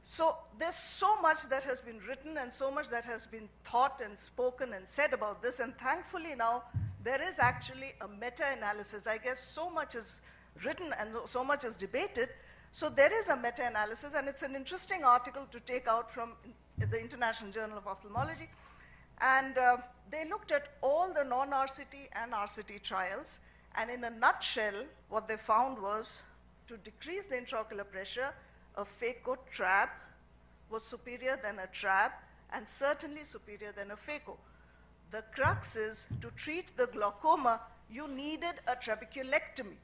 So there's so much that has been written and so much that has been thought and spoken and said about this, and thankfully now there is actually a meta-analysis. I guess so much is written and so much is debated, so there is a meta-analysis, and it's an interesting article to take out from the International Journal of Ophthalmology. And they looked at all the non-RCT and RCT trials, and in a nutshell, what they found was to decrease the intraocular pressure, a phaco-trab was superior than a trab, and certainly superior than a phaco. The crux is, to treat the glaucoma, you needed a trabeculectomy.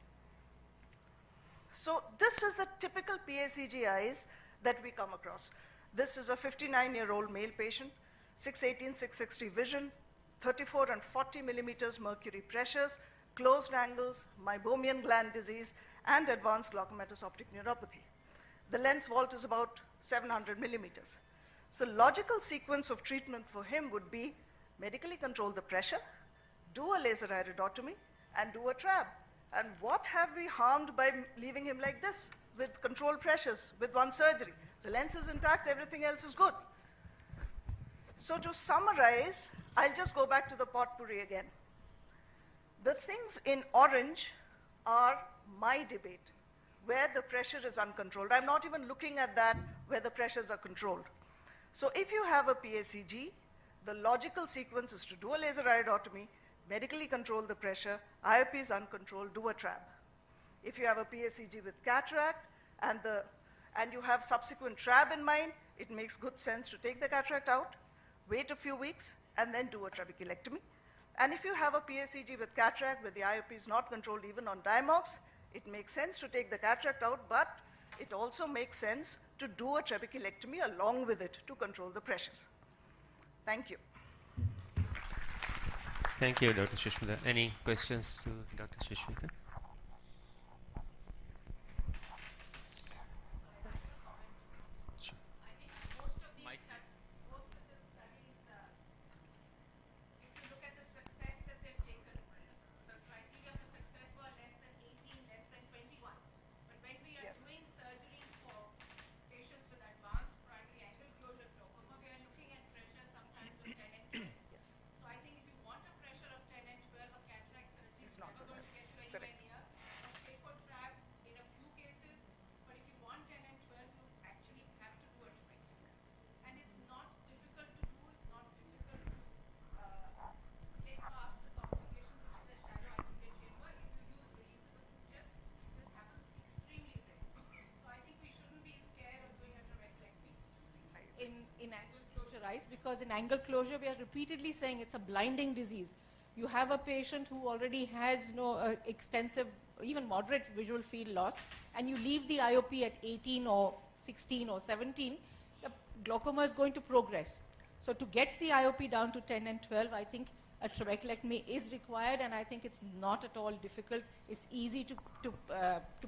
So this is the typical PACG eyes that we come across. This is a 59-year-old male patient, 618, 660 vision, 34 and 40 millimeters mercury pressures, closed angles, meibomian gland disease, and advanced glaucomatous optic neuropathy. The lens vault is about 700 millimeters. So logical sequence of treatment for him would be medically control the pressure, do a laser iridotomy, and do a trab. And what have we harmed by leaving him like this, with controlled pressures, with one surgery? The lens is intact, everything else is good. So to summarize, I'll just go back to the potpourri again. The things in orange are my debate, where the pressure is uncontrolled. I'm not even looking at that where the pressures are controlled. So if you have a PACG, the logical sequence is to do a laser iridotomy, medically control the pressure. IOP is uncontrolled, do a trab. If you have a PSEG with cataract and you have subsequent trab in mind, it makes good sense to take the cataract out, wait a few weeks, and then do a trabeculectomy. And if you have a PSEG with cataract where the IOP is not controlled even on Diamox, it makes sense to take the cataract out, but it also makes sense to do a trabeculectomy along with it to control the pressures. Thank you. Thank you, Dr. Sushmita. Any questions to Dr. Sushmita? Sure. I think most of the studies, if you look at the success that they've taken, the criteria for success were less than 18, less than 21. But when we are doing surgeries for patients with advanced primary angle closure glaucoma, we are looking at pressure sometimes of 10 and 12. So I think if you want a pressure of 10 and 12, a cataract surgery is never going to get you anywhere near. A phaco trab in a few cases, but if you want 10 and 12, you actually have to do a trabeculectomy. And it's not difficult to do, it's not difficult to take past the complications of the shallow anterior chamber. If you use releasable sutures, this happens extremely rare. So I think we shouldn't be scared of doing a trabeculectomy in angle closure eyes, because in angle closure we are repeatedly saying it's a blinding disease. You have a patient who already has no extensive, even moderate visual field loss, and you leave the IOP at 18 or 16 or 17, the glaucoma is going to progress. So to get the IOP down to 10 and 12, I think a trabeculectomy is required, and I think it's not at all difficult. It's easy to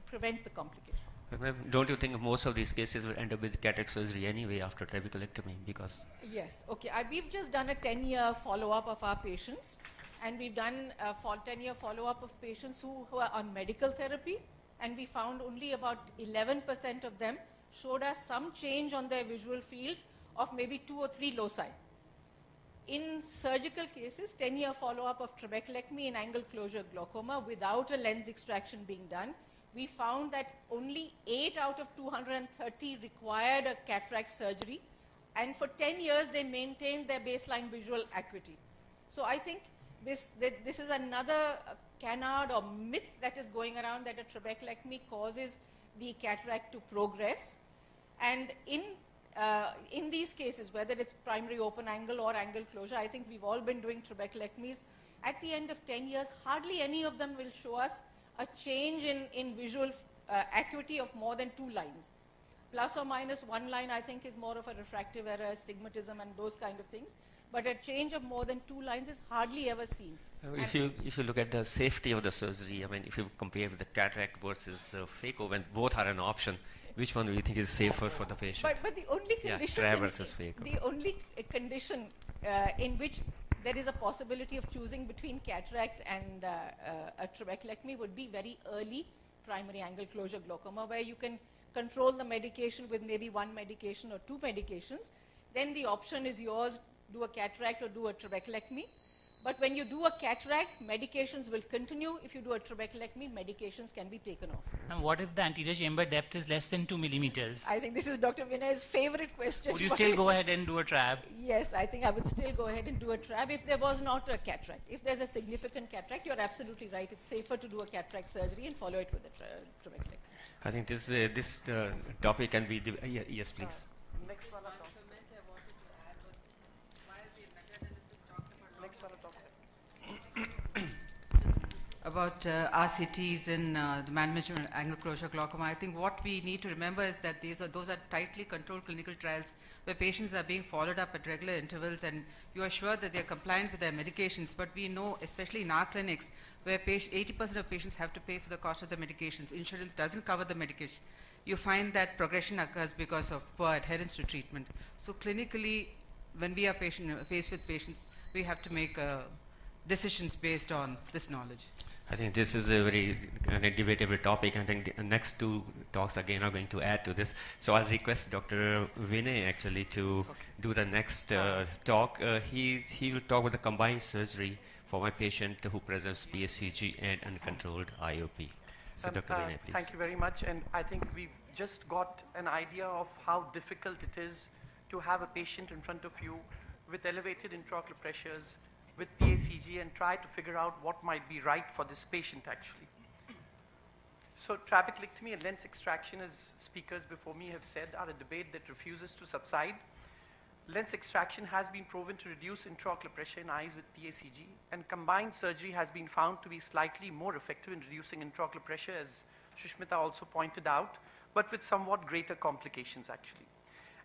prevent the complication. But ma'am, don't you think most of these cases will end up with cataract surgery anyway after trabeculectomy? Because Yes, okay. We've just done a 10-year follow-up of our patients, and we've done a 10-year follow-up of patients who are on medical therapy, and we found only about 11% of them showed us some change on their visual field of maybe 2 or 3 loci. In surgical cases, 10-year follow-up of trabeculectomy in angle closure glaucoma without a lens extraction being done, we found that only 8 out of 230 required a cataract surgery, and for 10 years they maintained their baseline visual acuity. So I think this is another canard or myth that is going around, that a trabeculectomy causes the cataract to progress. And in these cases, whether it's primary open angle or angle closure, I think we've all been doing trabeculectomies. At the end of 10 years, hardly any of them will show us a change in visual acuity of more than 2 lines. Plus or minus 1 line, I think, is more of a refractive error, astigmatism, and those kind of things. But a change of more than 2 lines is hardly ever seen. if you look at the safety of the surgery, I mean, if you compare with the cataract versus phaco, when both are an option, which one do you think is safer for the patient? But the only condition, trab versus phaco. the only condition in which there is a possibility of choosing between cataract and a trabeculectomy would be very early primary angle closure glaucoma, where you can control the medication with maybe 1 medication or 2 medications. Then the option is yours, do a cataract or do a trabeculectomy. But when you do a cataract, medications will continue. If you do a trabeculectomy, medications can be taken off. And what if the anterior chamber depth is less than 2 millimeters? I think this is Dr. Vinay's favorite question. Would you still go ahead and do a trab? Yes, I think I would still go ahead and do a trab if there was not a cataract. If there's a significant cataract, you're absolutely right. It's safer to do a cataract surgery and follow it with a trabeculectomy. I think this topic can be, yes please. Next one. About RCTs in the management of angle closure glaucoma, I think what we need to remember is that those are tightly controlled clinical trials where patients are being followed up at regular intervals, and you are sure that they are compliant with their medications. But we know, especially in our clinics, where 80% of patients have to pay for the cost of the medications, insurance doesn't cover the medication. You find that progression occurs because of poor adherence to treatment. So clinically, when we are faced with patients, we have to make decisions based on this knowledge. I think this is a very debatable topic. I think the next 2 talks again are going to add to this. So I'll request Dr. Vinay actually to do the next talk. He will talk about the combined surgery for my patient who presents PSCG and uncontrolled IOP. So Dr. Vinay, please. Thank you very much. And I think we've just got an idea of how difficult it is to have a patient in front of you with elevated intraocular pressures, with PACG and try to figure out what might be right for this patient actually. So trabeculectomy and lens extraction, as speakers before me have said, are a debate that refuses to subside. Lens extraction has been proven to reduce intraocular pressure in eyes with PACG, and combined surgery has been found to be slightly more effective in reducing intraocular pressure, as Shushmita also pointed out, but with somewhat greater complications actually.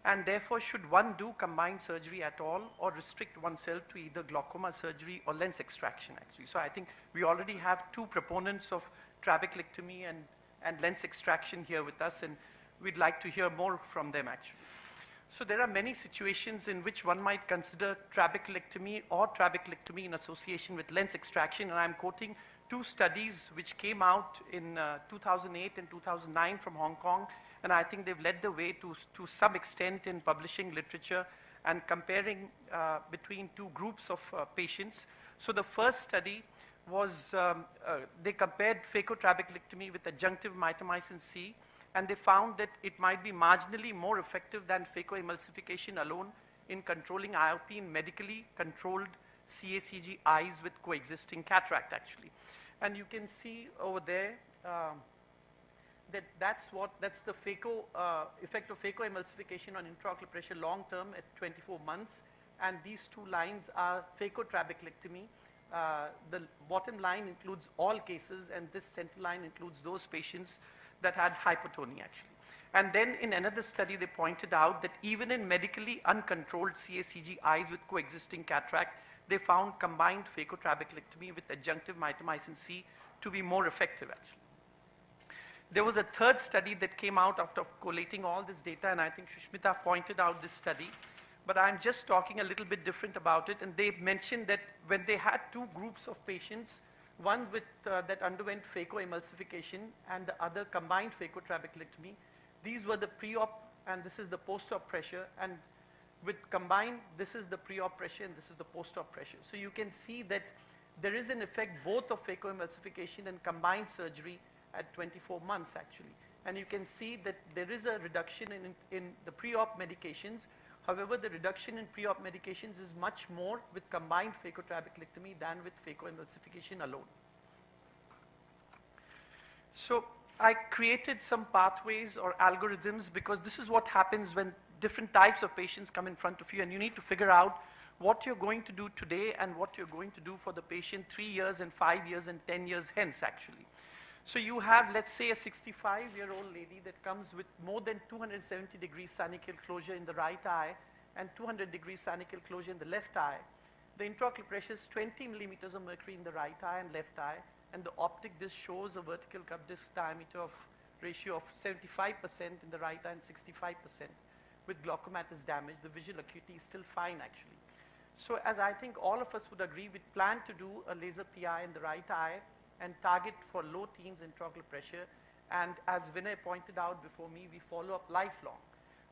And therefore, should one do combined surgery at all, or restrict oneself to either glaucoma surgery or lens extraction actually? So I think we already have two proponents of trabeculectomy and lens extraction here with us, and we'd like to hear more from them actually. So there are many situations in which one might consider trabeculectomy or trabeculectomy in association with lens extraction, and I'm quoting two studies which came out in 2008 and 2009 from Hong Kong, and I think they've led the way to some extent in publishing literature and comparing between two groups of patients. So the first study was, they compared phacotrabeculectomy with adjunctive mitomycin C, and they found that it might be marginally more effective than phacoemulsification alone in controlling IOP in medically controlled CACG eyes with coexisting cataract actually. And you can see over there that's the effect of phacoemulsification on intraocular pressure long term at 24 months, and these two lines are phacotrabeculectomy. The bottom line includes all cases, and this center line includes those patients that had hypotony actually. And then in another study, they pointed out that even in medically uncontrolled CACG eyes with coexisting cataract, they found combined phacotrabeculectomy with adjunctive mitomycin C to be more effective actually. There was a third study that came out after collating all this data, and I think Shushmita pointed out this study, but I'm just talking a little bit different about it. And they mentioned that when they had two groups of patients, one with that underwent phacoemulsification and the other combined phacotrabeculectomy, these were the pre-op and this is the post-op pressure, and with combined, this is the pre-op pressure and this is the post-op pressure. So you can see that there is an effect both of phacoemulsification and combined surgery at 24 months actually. And you can see that there is a reduction in the pre-op medications. However, the reduction in pre-op medications is much more with combined phacotrabeculectomy than with phacoemulsification alone. So I created some pathways or algorithms because this is what happens when different types of patients come in front of you, and you need to figure out what you're going to do today and what you're going to do for the patient 3 years and 5 years and 10 years hence actually. So you have, let's say, a 65-year-old lady that comes with more than 270 degrees synechial closure in the right eye and 200 degrees synechial closure in the left eye. The intraocular pressure is 20 millimeters of mercury in the right eye and left eye, and the optic disc shows a vertical cup disc diameter of ratio of 75% in the right eye and 65%. With glaucomatous damage, the visual acuity is still fine actually. So as I think all of us would agree, we plan to do a laser PI in the right eye and target for low teens intraocular pressure, and as Vinay pointed out before me, we follow up lifelong.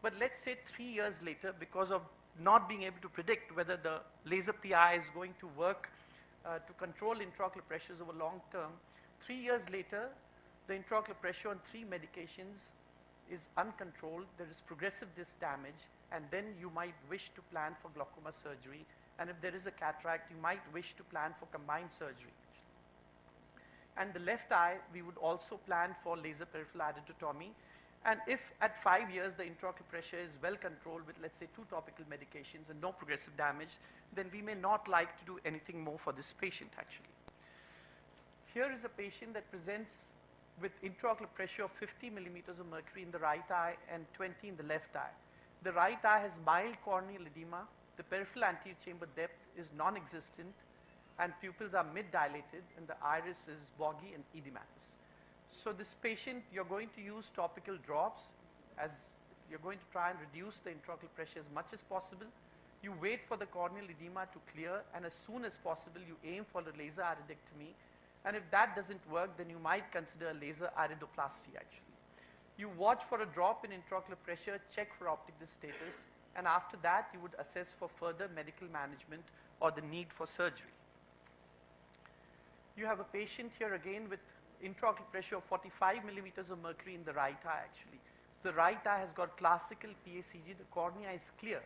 But let's say 3 years later, because of not being able to predict whether the laser PI is going to work to control intraocular pressures over long term, 3 years later, the intraocular pressure on 3 medications is uncontrolled, there is progressive disc damage, and then you might wish to plan for glaucoma surgery, and if there is a cataract, you might wish to plan for combined surgery. And the left eye, we would also plan for laser peripheral iridotomy. And if at 5 years the intraocular pressure is well controlled with, let's say, 2 topical medications and no progressive damage, then we may not like to do anything more for this patient actually. Here is a patient that presents with intraocular pressure of 50 millimeters of mercury in the right eye and 20 in the left eye. The right eye has mild corneal edema, the peripheral anterior chamber depth is non-existent, and pupils are mid-dilated, and the iris is boggy and edematous. So this patient, you're going to use topical drops as you're going to try and reduce the intraocular pressure as much as possible. You wait for the corneal edema to clear, and as soon as possible, you aim for the laser iridectomy. And if that doesn't work, then you might consider a laser iridoplasty actually. You watch for a drop in intraocular pressure, check for optic disc status, and after that, you would assess for further medical management or the need for surgery. You have a patient here again with intraocular pressure of 45 millimeters of mercury in the right eye actually. So the right eye has got classical PACG, the cornea is clear,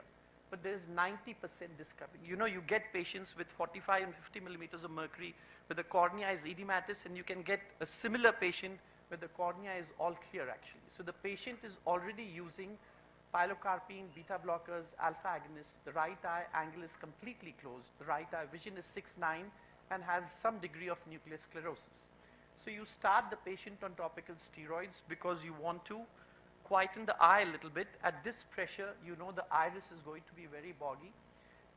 but there is 90% discovery. You know, you get patients with 45 and 50 millimeters of mercury where the cornea is edematous, and you can get a similar patient where the cornea is all clear actually. So the patient is already using pilocarpine, beta blockers, alpha agonists. The right eye angle is completely closed. The right eye vision is 6/9 and has some degree of nuclear sclerosis. So you start the patient on topical steroids because you want to quieten the eye a little bit. At this pressure, you know the iris is going to be very boggy,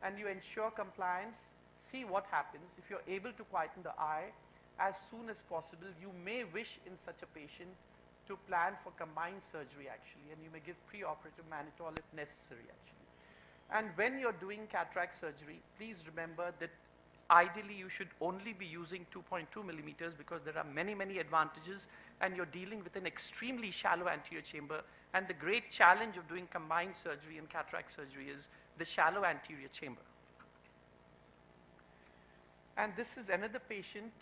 and you ensure compliance. See what happens. If you're able to quieten the eye as soon as possible, you may wish in such a patient to plan for combined surgery actually, and you may give preoperative mannitol if necessary actually. And when you're doing cataract surgery, please remember that ideally you should only be using 2.2 millimeters because there are many, many advantages, and you're dealing with an extremely shallow anterior chamber, and the great challenge of doing combined surgery and cataract surgery is the shallow anterior chamber. And this is another patient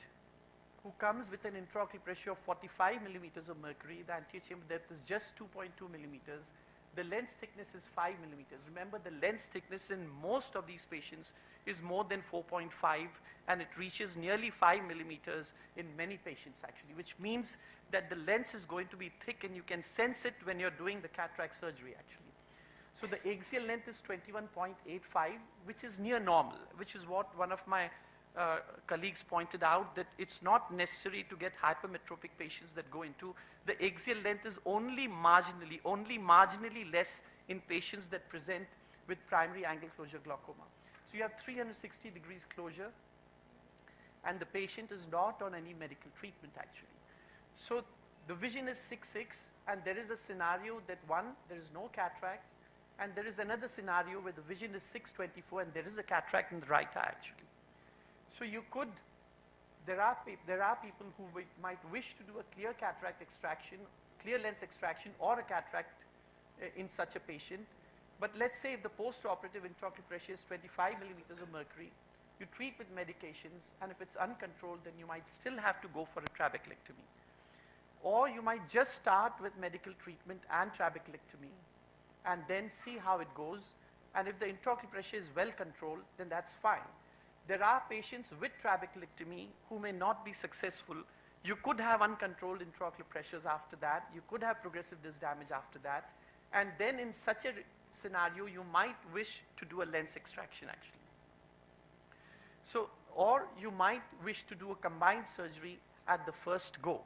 who comes with an intraocular pressure of 45 millimeters of mercury. The anterior chamber depth is just 2.2 millimeters. The lens thickness is 5 millimeters. Remember, the lens thickness in most of these patients is more than 4.5, and it reaches nearly 5 millimeters in many patients actually, which means that the lens is going to be thick, and you can sense it when you're doing the cataract surgery actually. So the axial length is 21.85, which is near normal, which is what one of my colleagues pointed out, that it's not necessary to get hypermetropic patients that go into. The axial length is only marginally less in patients that present with primary angle closure glaucoma. So you have 360 degrees closure, and the patient is not on any medical treatment actually. So the vision is 6/6, and there is a scenario that one, there is no cataract, and there is another scenario where the vision is 6/24 and there is a cataract in the right eye actually. So you could, there are people who might wish to do a clear cataract extraction, clear lens extraction, or a cataract in such a patient. But let's say if the post-operative intraocular pressure is 25 millimeters of mercury, you treat with medications, and if it's uncontrolled, then you might still have to go for a trabeculectomy. Or you might just start with medical treatment and trabeculectomy, and then see how it goes. And if the intraocular pressure is well controlled, then that's fine. There are patients with trabeculectomy who may not be successful. You could have uncontrolled intraocular pressures after that. You could have progressive disc damage after that. And then in such a scenario, you might wish to do a lens extraction actually. So, or you might wish to do a combined surgery at the first go.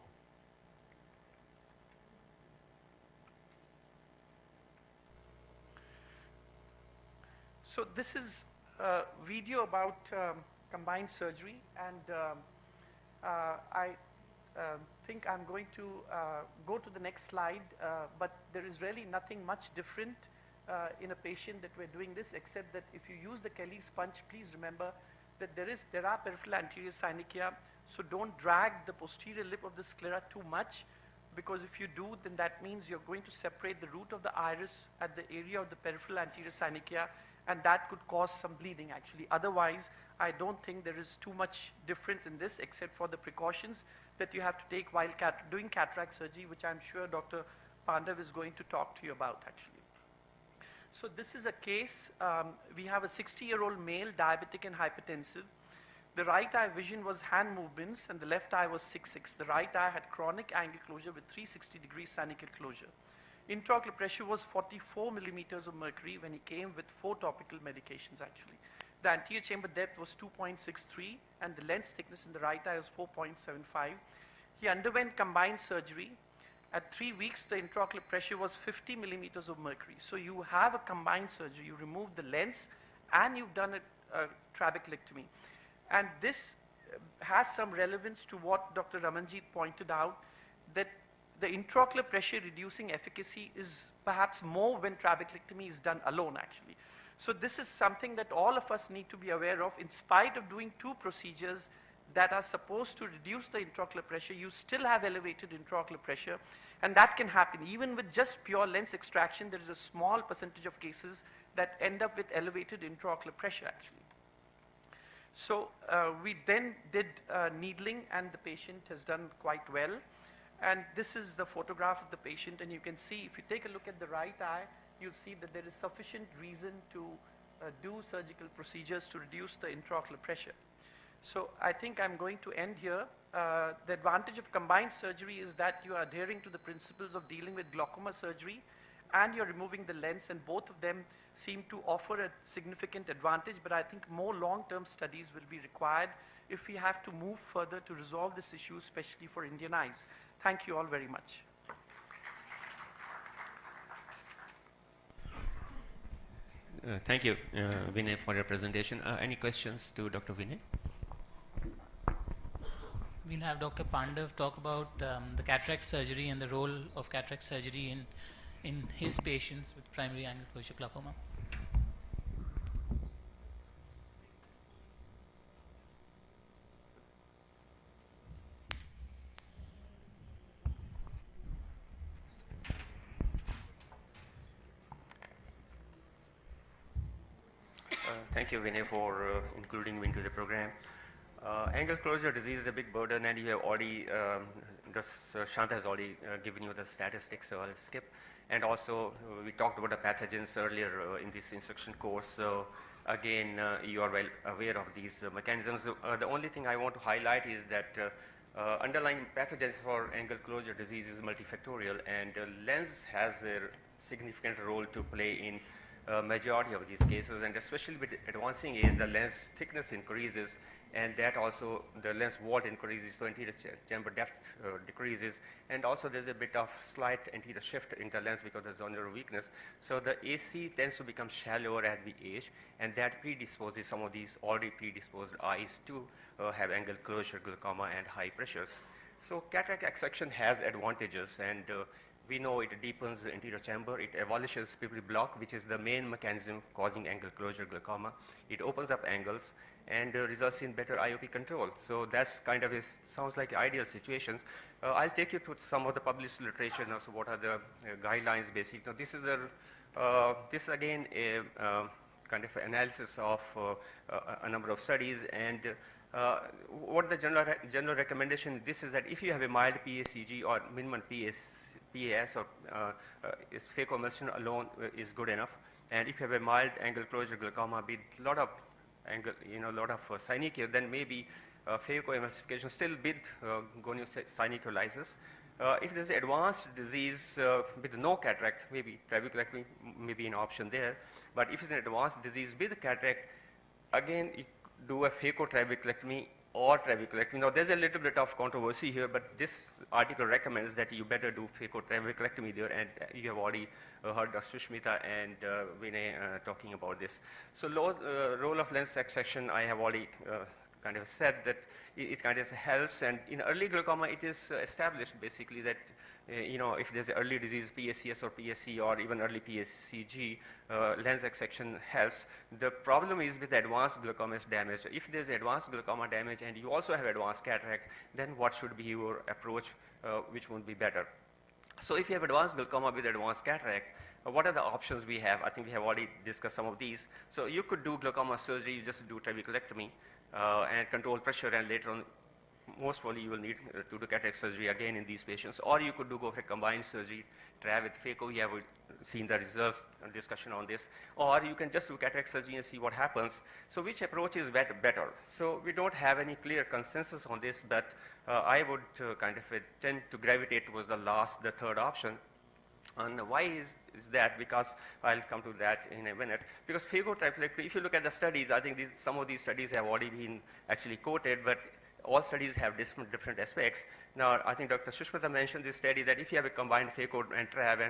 So this is a video about combined surgery, and I think I'm going to go to the next slide, but there is really nothing much different in a patient that we're doing this, except that if you use the Kelly sponge, please remember that there are peripheral anterior synechia, so don't drag the posterior lip of the sclera too much, because if you do, then that means you're going to separate the root of the iris at the area of the peripheral anterior synechia, and that could cause some bleeding actually. Otherwise, I don't think there is too much difference in this, except for the precautions that you have to take while doing cataract surgery, which I'm sure Dr. Pandav is going to talk to you about actually. So this is a case, we have a 60-year-old male, diabetic and hypertensive. The right eye vision was hand movements, and the left eye was 6/6. The right eye had chronic angle closure with 360 degrees synechial closure. Intraocular pressure was 44 millimeters of mercury when he came with 4 topical medications actually. The anterior chamber depth was 2.63, and the lens thickness in the right eye was 4.75. He underwent combined surgery. At 3 weeks, the intraocular pressure was 50 millimeters of mercury. So you have a combined surgery. You remove the lens, and you've done a trabeculectomy. And this has some relevance to what Dr. Ramanjit pointed out, that the intraocular pressure reducing efficacy is perhaps more when trabeculectomy is done alone actually. So this is something that all of us need to be aware of. In spite of doing 2 procedures that are supposed to reduce the intraocular pressure, you still have elevated intraocular pressure, and that can happen. Even with just pure lens extraction, there is a small percentage of cases that end up with elevated intraocular pressure actually. So we then did needling, and the patient has done quite well. And this is the photograph of the patient, and you can see, if you take a look at the right eye, you'll see that there is sufficient reason to do surgical procedures to reduce the intraocular pressure. So I think I'm going to end here. The advantage of combined surgery is that you are adhering to the principles of dealing with glaucoma surgery, and you're removing the lens, and both of them seem to offer a significant advantage, but I think more long-term studies will be required if we have to move further to resolve this issue, especially for Indian eyes. Thank you all very much. Thank you, Vinay, for your presentation. Any questions to Dr. Vinay? We'll have Dr. Pandav talk about the cataract surgery and the role of cataract surgery in his patients with primary angle closure glaucoma. Thank you, Vinay, for including me into the program. Angle closure disease is a big burden, and you have already, Shanta has already given you the statistics, so I'll skip. And also, we talked about the pathogens earlier in this instruction course. So again, you are well aware of these mechanisms. The only thing I want to highlight is that underlying pathogens for angle closure disease is multifactorial, and lens has a significant role to play in majority of these cases, and especially with advancing age, the lens thickness increases, and that also the lens vault increases, so anterior chamber depth decreases, and also there's a bit of slight anterior shift in the lens because of zonular weakness. So the AC tends to become shallower as we age, and that predisposes some of these already predisposed eyes to have angle closure glaucoma and high pressures. So cataract extraction has advantages, and we know it deepens the anterior chamber, it abolishes pupil block, which is the main mechanism causing angle closure glaucoma. It opens up angles and results in better IOP control. So that's kind of sounds like ideal situations. I'll take you to some of the published literature now. So what are the guidelines basically? Now this is the, this again a kind of analysis of a number of studies, and what the general recommendation this is that if you have a mild PACG or minimum PAS or is phacoemulsion alone is good enough, and if you have a mild angle closure glaucoma with a lot of angle, lot of synechial, then maybe phacoemulsification still with Konya Silicalysis. If there's advanced disease with no cataract, maybe trabeculectomy may be an option there. But if it's an advanced disease with cataract, again, you do a phacotrabeculectomy or trabeculectomy. Now, there's a little bit of controversy here, but this article recommends that you better do phacotrabeculectomy there, and you have already heard of Sushmita and Vinay talking about this. So, role of lens extraction, I have already kind of said that it kind of helps, and in early glaucoma, it is established basically that if there's early disease, PSCS or PSC or even early PSCG, lens extraction helps. The problem is with advanced glaucoma damage. If there's advanced glaucoma damage and you also have advanced cataract, then what should be your approach, which would be better? So if you have advanced glaucoma with advanced cataract, what are the options we have? I think we have already discussed some of these. So you could do glaucoma surgery, you just do trabeculectomy and control pressure, and later on, most probably you will need to do cataract surgery again in these patients, or you could go for a combined surgery, TRAB with phaco. You have seen the results and discussion on this, or you can just do cataract surgery and see what happens. So which approach is better? So we don't have any clear consensus on this, but I would kind of tend to gravitate towards the third option. And why is that? Because I'll come to that in a minute. Because phacotrabeculectomy, if you look at the studies, I think some of these studies have already been actually quoted, but all studies have different aspects. Now, I think Dr. Sushmita mentioned this study that if you have a combined phaco and TRAB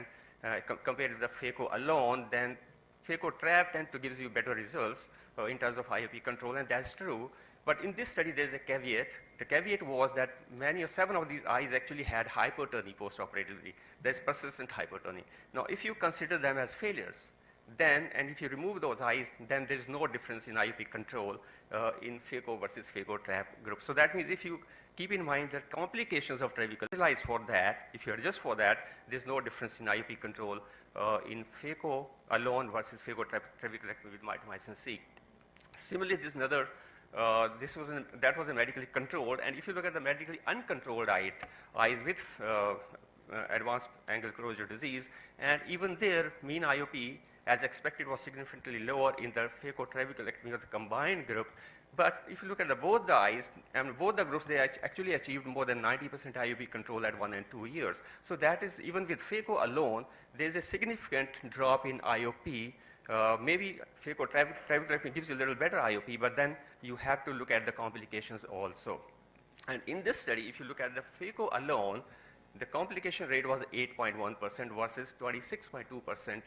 and compared with the phaco alone, then phaco TRAB tend to gives you better results in terms of IOP control, and that's true. But in this study, there's a caveat. The caveat was that 7 of these eyes actually had hypertonia postoperatively. There's persistent hypertonia. Now, if you consider them as failures, then, and if you remove those eyes, then there's no difference in IOP control in phaco versus phaco TRAB group. So that means if you keep in mind that complications of trabeculectomy for that, if you adjust for that, there's no difference in IOP control in phaco alone versus phaco trabeculectomy with mitomycin C. Similarly, this another. That was a medically controlled, and if you look at the medically uncontrolled eyes with advanced angle closure disease. And even there, mean IOP, as expected, was significantly lower in the phacotrabeculectomy of the combined group. But if you look at both the eyes, and both the groups, they actually achieved more than 90% IOP control at 1 and 2 years. So that is, even with phaco alone, there's a significant drop in IOP. Maybe phacotrabeculectomy gives you a little better IOP, but then you have to look at the complications also. And in this study, if you look at the phaco alone, the complication rate was 8.1% versus 26.2%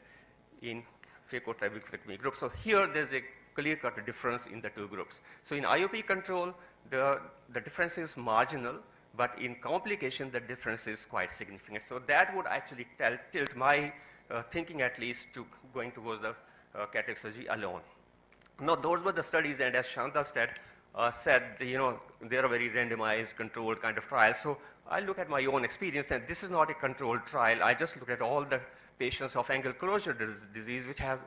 in phacotrabeculectomy group. So here there's a clear-cut difference in the two groups. So in IOP control, the difference is marginal, but in complication, the difference is quite significant. So that would actually tilt my thinking at least to going towards the cataract surgery alone. Now, those were the studies, and as Shanta said, they are very randomized, controlled kind of trials. So I look at my own experience, and this is not a controlled trial. I just look at all the patients of angle closure disease which had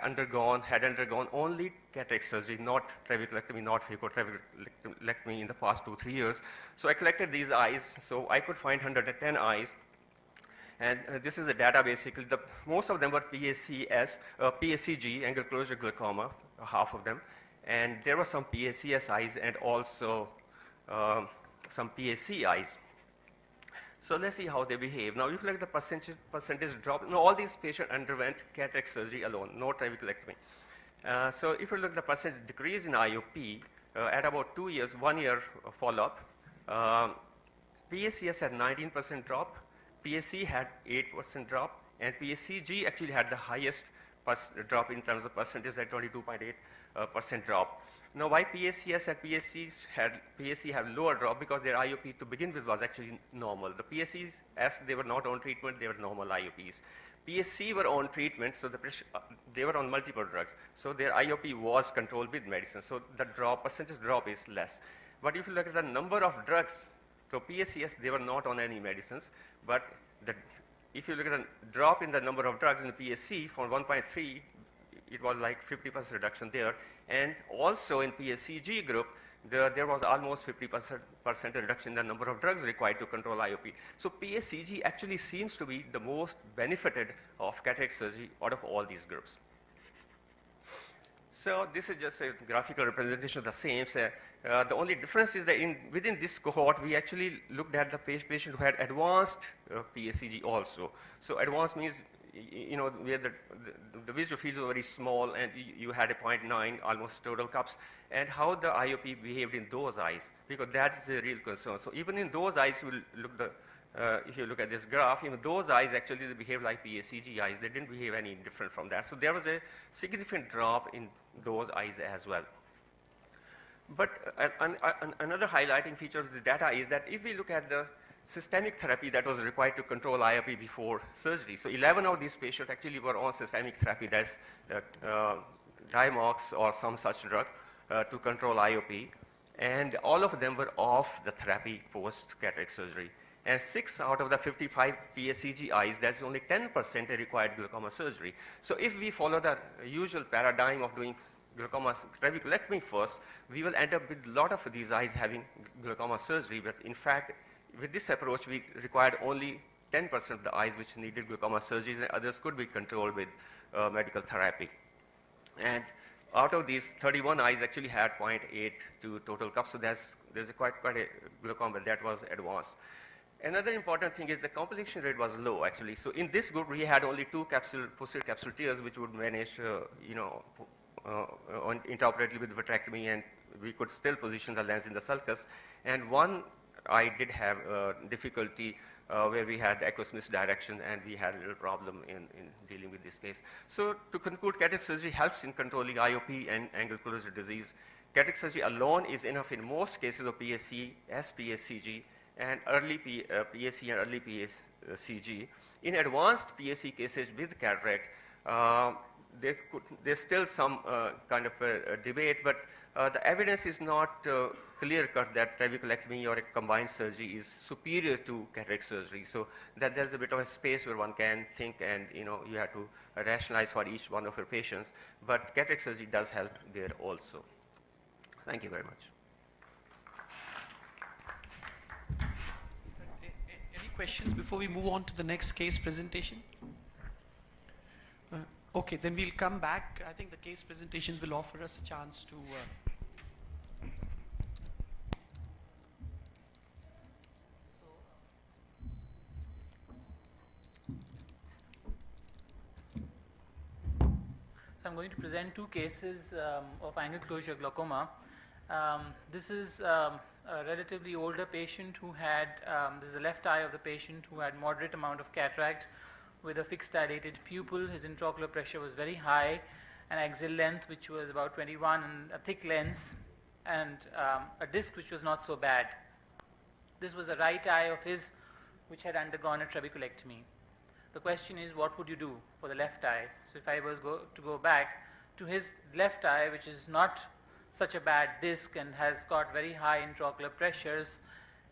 undergone only cataract surgery, not trabeculectomy, not phacotrabeculectomy in the past 2-3 years. So I collected these eyes. So I could find 110 eyes. And this is the data basically. Most of them were PACG, angle closure glaucoma, half of them. And there were some PACS eyes and also some PAC eyes. So let's see how they behave. Now, if you look at the percentage drop, all these patients underwent cataract surgery alone, no trabeculectomy. So if you look at the percentage decrease in IOP at about 2 years, 1 year follow-up, PACS had 19% drop, PAC had 8% drop, and PACG actually had the highest drop in terms of percentage at 22.8% drop. Now, why PACS and PAC have lower drop? Because their IOP to begin with was actually normal. The PACs, as they were not on treatment, they were normal IOPs. PAC were on treatment, so they were on multiple drugs. So their IOP was controlled with medicine. So the percentage drop is less. But if you look at the number of drugs, so PACS, they were not on any medicines. But if you look at the drop in the number of drugs in the PAC from 1.3, it was like 50% reduction there. And also in PACG group, there was almost 50% reduction in the number of drugs required to control IOP. So PACG actually seems to be the most benefited of cataract surgery out of all these groups. So this is just a graphical representation of the same. So, the only difference is that within this cohort, we actually looked at the patient who had advanced PACG also. So advanced means, where the visual field is very small and you had a 0.9 almost total cups, and how the IOP behaved in those eyes, because that is a real concern. So even in those eyes, if you look at this graph, those eyes actually they behave like PACG eyes. They didn't behave any different from that. So there was a significant drop in those eyes as well. But another highlighting feature of this data is that if we look at the systemic therapy that was required to control IOP before surgery. So 11 of these patients actually were on systemic therapy, that's Diamox or some such drug to control IOP. And all of them were off the therapy post-cataract surgery. And 6 out of the 55 PACG eyes, that's only 10% required glaucoma surgery. So if we follow the usual paradigm of doing glaucoma trabeculectomy first, we will end up with a lot of these eyes having glaucoma surgery. But in fact, with this approach, we required only 10% of the eyes which needed glaucoma surgeries, and others could be controlled with medical therapy. And out of these, 31 eyes actually had 0.8 to total cups, so there's quite a glaucoma that was advanced. Another important thing is the complication rate was low, actually. So in this group, we had only 2 posterior capsule tears, which would manage, intraoperatively with vitrectomy, and we could still position the lens in the sulcus. And one eye did have difficulty where we had aqueous misdirection, and we had a little problem in dealing with this case. So to conclude, cataract surgery helps in controlling IOP and angle closure disease. Cataract surgery alone is enough in most cases of PAC, SPACG, and early PAC and early PACG. In advanced PAC cases with cataract, there's still some kind of a debate, but the evidence is not clear-cut that trabeculectomy or a combined surgery is superior to cataract surgery. So that there's a bit of a space where one can think, and you have to rationalize for each one of your patients. But cataract surgery does help there also. Thank you very much. Any questions before we move on to the next case presentation? Okay, then we'll come back. I think the case presentations will offer us a chance to So I'm going to present two cases of angle closure glaucoma. This is a relatively older patient who had, this is the left eye of the patient who had moderate amount of cataract with a fixed dilated pupil. His intraocular pressure was very high, an axial length which was about 21, and a thick lens, and a disc which was not so bad. This was the right eye of his which had undergone a trabeculectomy. The question is, what would you do for the left eye? So if I was to go back to his left eye, which is not such a bad disc and has got very high intraocular pressures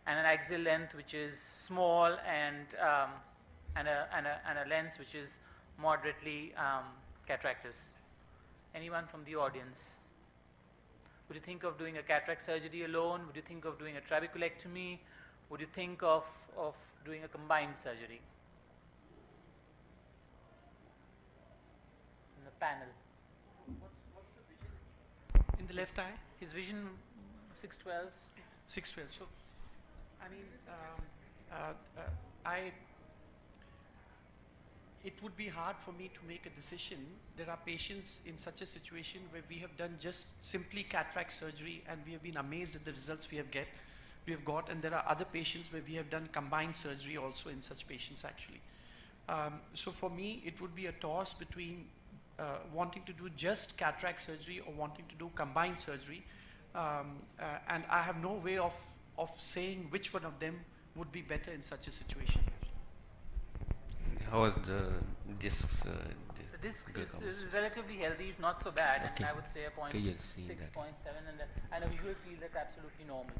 and an axial length which is small, and a lens which is moderately cataractous. Anyone from the audience? Would you think of doing a cataract surgery alone? Would you think of doing a trabeculectomy? Would you think of doing a combined surgery? In the panel. What's the vision in the left eye? His vision 612. 612. So, I mean, it would be hard for me to make a decision. There are patients in such a situation where we have done just simply cataract surgery and we have been amazed at the results we have got, and there are other patients where we have done combined surgery also in such patients actually. So for me, it would be a toss between wanting to do just cataract surgery or wanting to do combined surgery, and I have no way of saying which one of them would be better in such a situation. How was the discs? The disc is relatively healthy, it's not so bad, Okay. and I would say a Okay, you'll see 0.6, that. 0.7, and a visual field that's absolutely normal.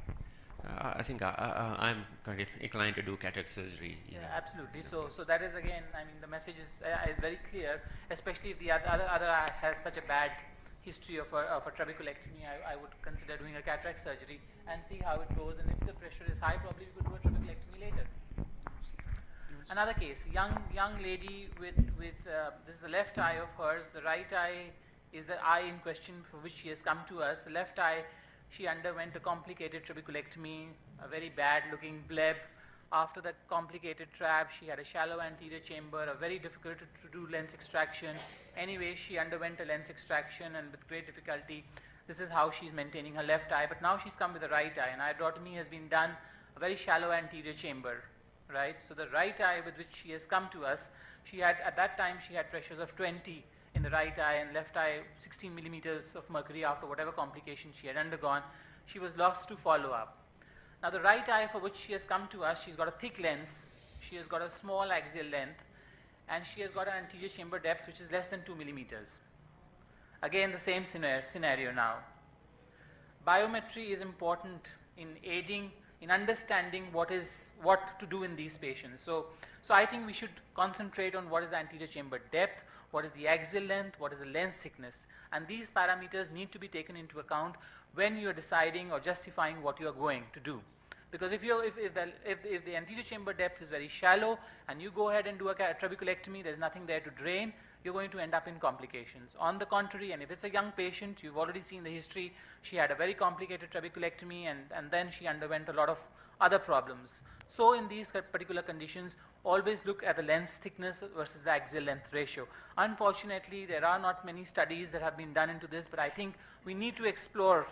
I think I'm kind of inclined to do cataract surgery. Yeah, absolutely. So that is, again, I mean, the message is very clear, especially if the other eye has such a bad history of a trabeculectomy. I would consider doing a cataract surgery and see how it goes, and if the pressure is high, probably we could do a trabeculectomy later. Another case, young lady with this is the left eye of hers. The right eye is the eye in question for which she has come to us. The left eye, she underwent a complicated trabeculectomy, a very bad looking bleb. After the complicated trab, she had a shallow anterior chamber, a very difficult to do lens extraction. Anyway, she underwent a lens extraction, and with great difficulty, this is how she's maintaining her left eye. But now she's come with the right eye, and iridotomy has been done, a very shallow anterior chamber. Right, so the right eye with which she has come to us, she had, at that time, she had pressures of 20 in the right eye, and left eye 16 millimeters of mercury after whatever complication she had undergone. She was lost to follow up. Now the right eye for which she has come to us, she's got a thick lens, she has got a small axial length, and she has got an anterior chamber depth which is less than 2 millimeters. Again, the same scenario now. Biometry is important in aiding in understanding what to do in these patients. So I think we should concentrate on what is the anterior chamber depth, what is the axial length, what is the lens thickness, and these parameters need to be taken into account when you are deciding or justifying what you are going to do. Because if the anterior chamber depth is very shallow and you go ahead and do a trabeculectomy, there's nothing there to drain, you're going to end up in complications. On the contrary, and if it's a young patient, you've already seen the history, she had a very complicated trabeculectomy, and then she underwent a lot of other problems. So in these particular conditions, always look at the lens thickness versus the axial length ratio. Unfortunately, there are not many studies that have been done into this, but I think we need to explore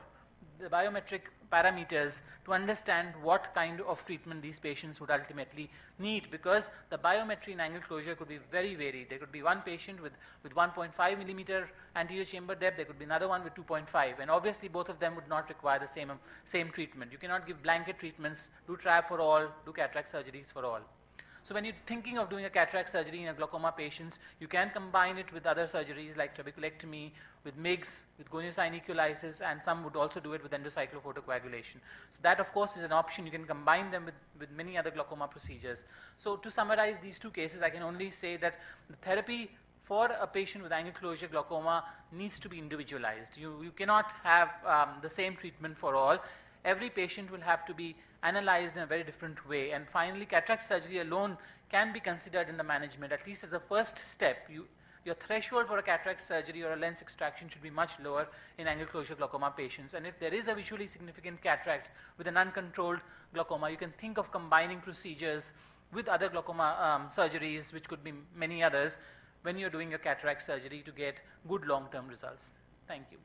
the biometric parameters to understand what kind of treatment these patients would ultimately need, because the biometry in angle closure could be very varied. There could be one patient with 1.5 millimeter anterior chamber depth, there could be another one with 2.5, and obviously both of them would not require the same treatment. You cannot give blanket treatments, do trab for all, do cataract surgeries for all. So when you're thinking of doing a cataract surgery in a glaucoma patients, you can combine it with other surgeries like trabeculectomy, with MIGS, with Konya Silicalysis, and some would also do it with endocyclophotocoagulation. So that, of course, is an option. You can combine them with many other glaucoma procedures. So to summarize these two cases, I can only say that the therapy for a patient with angle closure glaucoma needs to be individualized. You cannot have the same treatment for all. every patient will have to be analyzed in a very different way. And finally, cataract surgery alone can be considered in the management, at least as a first step. Your threshold for a cataract surgery or a lens extraction should be much lower in angle closure glaucoma patients. And if there is a visually significant cataract with an uncontrolled glaucoma, you can think of combining procedures with other glaucoma surgeries, which could be many others, when you're doing a cataract surgery to get good long-term results. Thank you.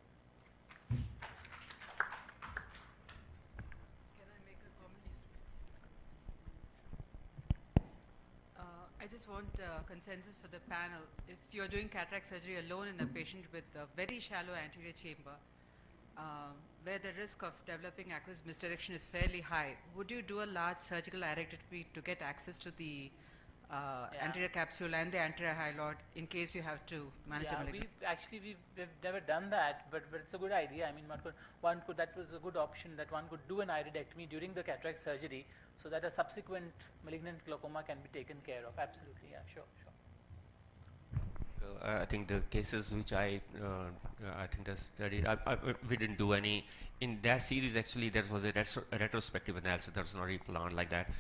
I just want consensus for the panel. If you're doing cataract surgery alone in a patient with a very shallow anterior chamber, where the risk of developing aqueous misdirection is fairly high, would you do a large surgical iridectomy to get access to the anterior capsule and the anterior hyaloid in case you have to manage a malignant? We've never done that, but it's a good idea. I mean, that was a good option, that one could do an iridectomy during the cataract surgery so that a subsequent malignant glaucoma can be taken care of. Absolutely, yeah, sure. I think the cases which I think the studied, we didn't do any. In that series, actually, there was a retrospective analysis that was not really planned like that.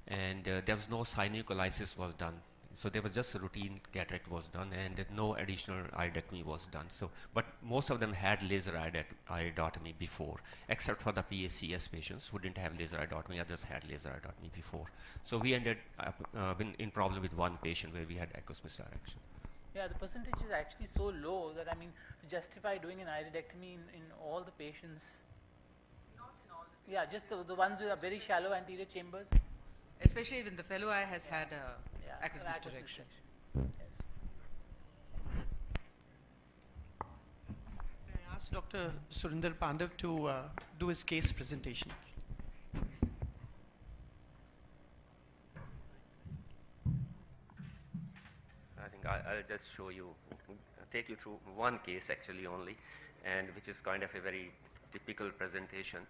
And there was no Silicalysis was done. So there was just a routine cataract was done, and no additional iridectomy was done. So, but most of them had laser iridotomy before, except for the PACS patients who didn't have laser iridotomy. Others had laser iridotomy before. So we ended up in problem with one patient where we had aqueous misdirection. Yeah, the percentage is actually so low that, I mean, to justify doing an iridectomy in all the patients. Not in all the patients. Yeah, just the ones with a very shallow anterior chambers. Especially when the fellow eye has had aqueous misdirection. Yes. May I ask Dr. Surinder Pandav to do his case presentation? I think I'll just show you, take you through one case actually only, and which is kind of a very typical presentation.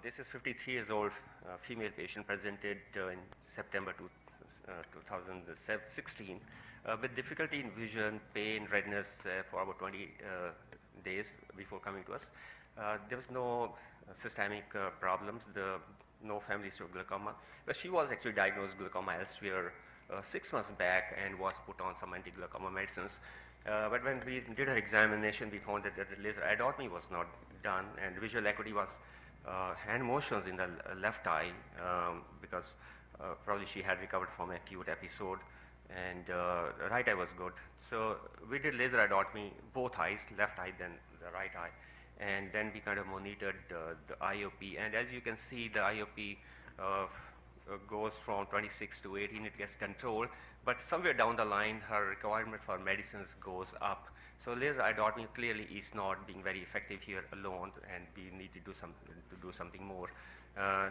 This is 53 years old female patient presented in September 2016 with difficulty in vision, pain, redness for about 20 days before coming to us. There was no systemic problems, no family history of glaucoma, but she was actually diagnosed glaucoma elsewhere 6 months back and was put on some anti-glaucoma medicines. But when we did her examination, we found that the laser iridotomy was not done, and visual acuity was hand motions in the left eye because probably she had recovered from an acute episode, and right eye was good. So we did laser iridotomy, both eyes, left eye, then the right eye, and then we kind of monitored the IOP. And as you can see, the IOP goes from 26 to 18, it gets controlled, but somewhere down the line, her requirement for medicines goes up. So laser iridotomy clearly is not being very effective here alone, and we need to do something more.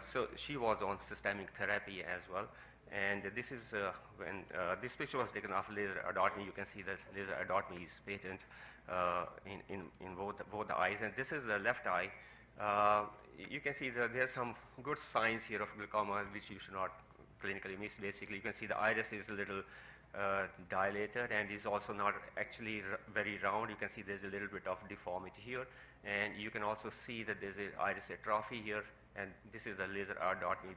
So she was on systemic therapy as well, and this is when this picture was taken after laser iridotomy. You can see that laser iridotomy is patent in both the eyes, and this is the left eye. You can see that there are some good signs here of glaucoma which you should not clinically miss. Basically, you can see the iris is a little dilated and is also not actually very round. You can see there's a little bit of deformity here, and you can also see that there's an iris atrophy here, and this is the laser iridotomy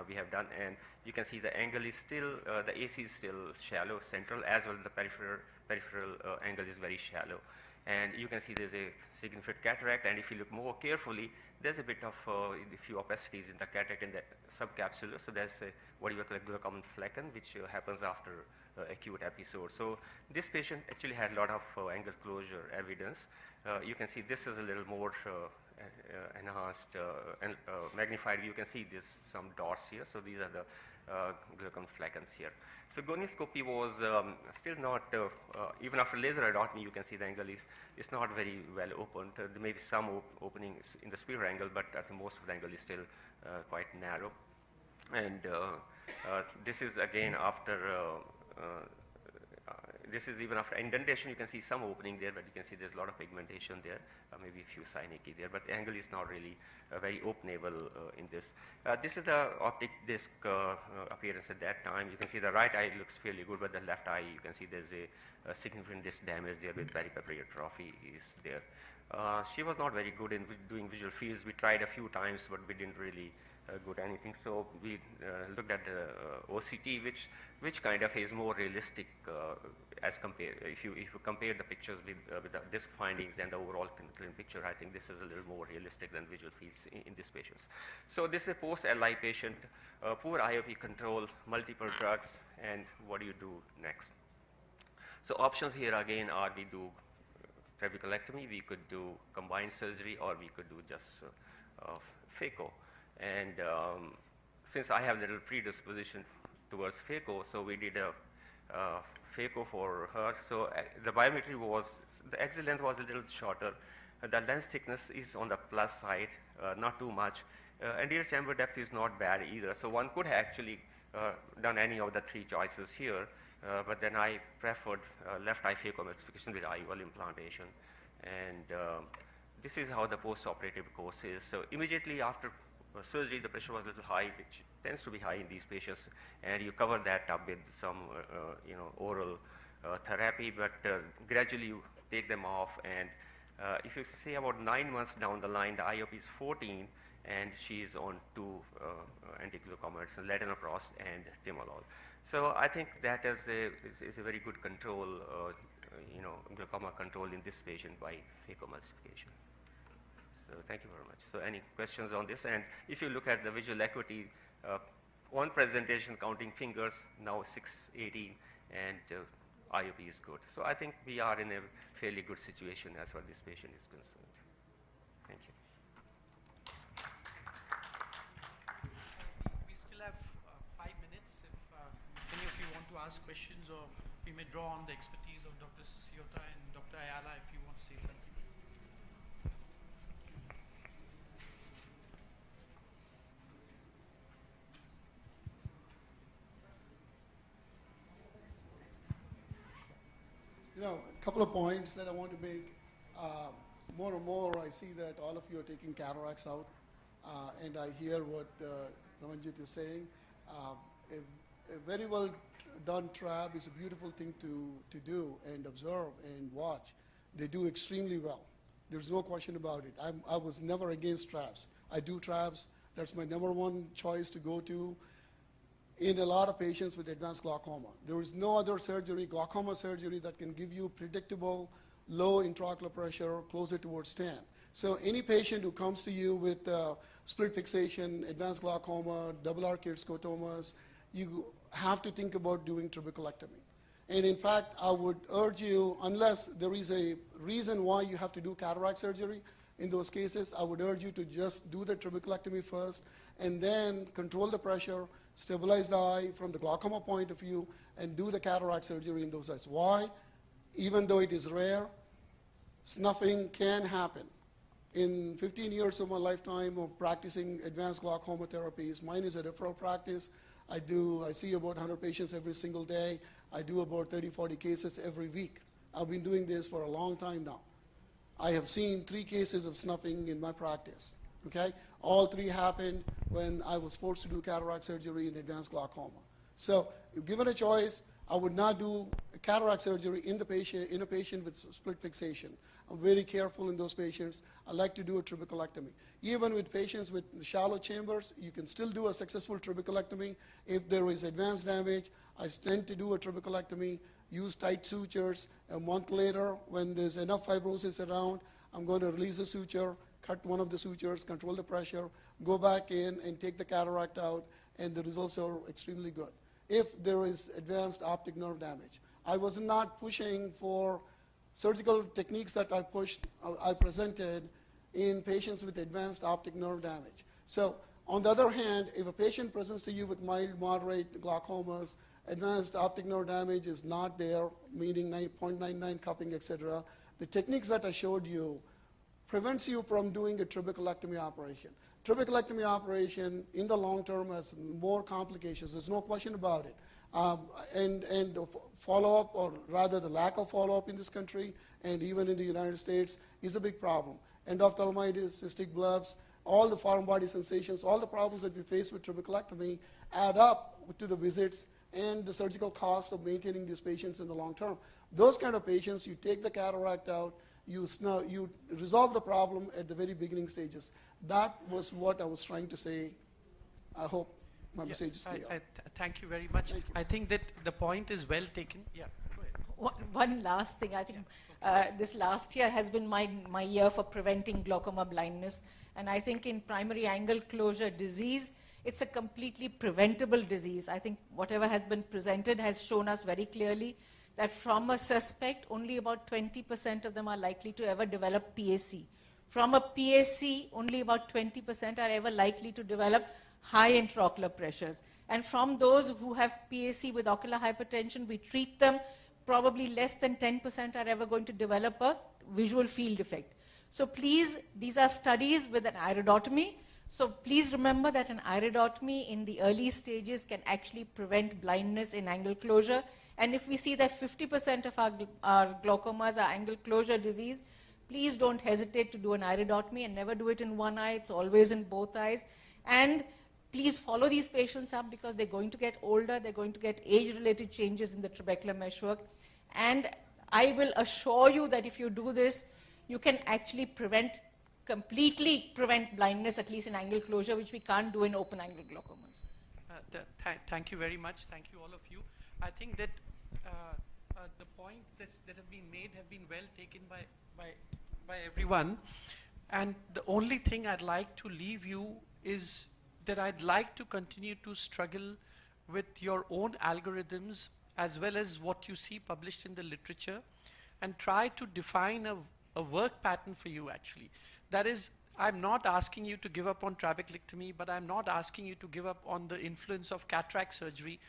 we have done, and you can see the angle is still, the AC is still shallow, central, as well as the peripheral angle is very shallow. And you can see there's a significant cataract, and if you look more carefully, there's a bit of a few opacities in the cataract in the subcapsular. So there's what you call a glaucoma flecken, which happens after acute episode. So this patient actually had a lot of angle closure evidence. You can see this is a little more enhanced and magnified. You can see this some dots here. So these are the glaucoma fleckens here. So gonioscopy was still not, even after laser iridotomy, you can see the angle is not very well opened. There may be some openings in the superior angle, but I think most of the angle is still quite narrow. And this is again after this is even after indentation, you can see some opening there, but you can see there's a lot of pigmentation there, maybe a few synechiae there, but the angle is not really very openable in this. This is the optic disc appearance at that time. You can see the right eye looks fairly good, but the left eye, you can see there's a significant disc damage there with peripaprial atrophy is there. She was not very good in doing visual fields. We tried a few times, but we didn't really good anything. So we looked at the OCT, which kind of is more realistic as compared. If you compare the pictures with the disc findings and the overall clinical picture, I think this is a little more realistic than visual fields in these patients. So this is a post-LI patient, poor IOP control, multiple drugs, and what do you do next? So options here again are we do trabeculectomy, we could do combined surgery, or we could do just phaco. And since I have a little predisposition towards phaco, so we did a phaco for her. So the biometry was, the axis length was a little shorter. The lens thickness is on the plus side, not too much. Anterior chamber depth is not bad either. So one could have actually done any of the three choices here. But then I preferred left eye phacoemulsification with IOL implantation. And this is how the post-operative course is. So immediately after surgery, the pressure was a little high, which tends to be high in these patients. And you cover that up with some oral therapy, but gradually you take them off. And if you say about 9 months down the line, the IOP is 14, and she's on 2 anti-glaucoma medicines, latanoprost and timolol. So I think that is a very good control, glaucoma control in this patient by phacoemulsification. So thank you very much. So any questions on this? And if you look at the visual acuity, one presentation counting fingers, now 618, and IOP is good. So I think we are in a fairly good situation as far as this patient is concerned. Thank you. We still have 5 minutes. If any of you want to ask questions, or we may draw on the expertise of Dr. Ciota and Dr. Ayala if you want to say something. A couple of points that I want to make. More and more, I see that all of you are taking cataracts out, and I hear what Ramanjit is saying. A very well done trab is a beautiful thing to do and observe and watch. They do extremely well. There's no question about it. I was never against trabs. I do trabs. That's my number one choice to go to in a lot of patients with advanced glaucoma. There is no other surgery, glaucoma surgery, that can give you predictable low intraocular pressure closer towards 10. So any patient who comes to you with split fixation, advanced glaucoma, double arcade scotomas, you have to think about doing trabeculectomy. And in fact, I would urge you, unless there is a reason why you have to do cataract surgery, in those cases, I would urge you to just do the trabeculectomy first and then control the pressure, stabilize the eye from the glaucoma point of view, and do the cataract surgery in those eyes. Why? Even though it is rare, snuffing can happen. In 15 years of my lifetime of practicing advanced glaucoma therapies, mine is a referral practice. I see about 100 patients every single day. I do about 30, 40 cases every week. I've been doing this for a long time now. I have seen 3 cases of snuffing in my practice, okay? All 3 happened when I was forced to do cataract surgery in advanced glaucoma. So if given a choice, I would not do cataract surgery in a patient with split fixation. I'm very careful in those patients. I like to do a trabeculectomy. Even with patients with shallow chambers, you can still do a successful trabeculectomy. If there is advanced damage, I tend to do a trabeculectomy, use tight sutures. A month later, when there's enough fibrosis around, I'm going to release the suture, cut one of the sutures, control the pressure, go back in and take the cataract out, and the results are extremely good. If there is advanced optic nerve damage, I was not pushing for surgical techniques that I presented in patients with advanced optic nerve damage. So on the other hand, if a patient presents to you with mild, moderate glaucomas, advanced optic nerve damage is not there, meaning 0.99 cupping, etc., the techniques that I showed you prevents you from doing a trabeculectomy operation. Trabeculectomy operation in the long term has more complications. There's no question about it. And the follow-up, or rather the lack of follow-up in this country and even in the United States, is a big problem. Endophthalmitis, cystic blebs, all the foreign body sensations, all the problems that we face with trabeculectomy add up to the visits and the surgical cost of maintaining these patients in the long term. Those kind of patients, you take the cataract out, you resolve the problem at the very beginning stages. That was what I was trying to say. I hope my message is clear. Thank you very much. Thank you. I think that the point is well taken. Yeah. Go ahead. One last thing. I think this last year has been my year for preventing glaucoma blindness. And I think in primary angle closure disease, it's a completely preventable disease. I think whatever has been presented has shown us very clearly that from a suspect, only about 20% of them are likely to ever develop PAC. From a PAC, only about 20% are ever likely to develop high intraocular pressures. And from those who have PAC with ocular hypertension, we treat them, probably less than 10% are ever going to develop a visual field defect. So please, these are studies with an iridotomy. So please remember that an iridotomy in the early stages can actually prevent blindness in angle closure. And if we see that 50% of our glaucomas are angle closure disease, please don't hesitate to do an iridotomy, and never do it in one eye. It's always in both eyes. And please follow these patients up, because they're going to get older, they're going to get age-related changes in the trabecular meshwork. And I will assure you that if you do this, you can actually completely prevent blindness, at least in angle closure, which we can't do in open angle glaucomas. Thank you very much. Thank you, all of you. I think that the points that have been made have been well taken by everyone. And the only thing I'd like to leave you is that I'd like to continue to struggle with your own algorithms as well as what you see published in the literature, and try to define a work pattern for you actually. That is, I'm not asking you to give up on trabeculectomy, but I'm not asking you to give up on the influence of cataract surgery.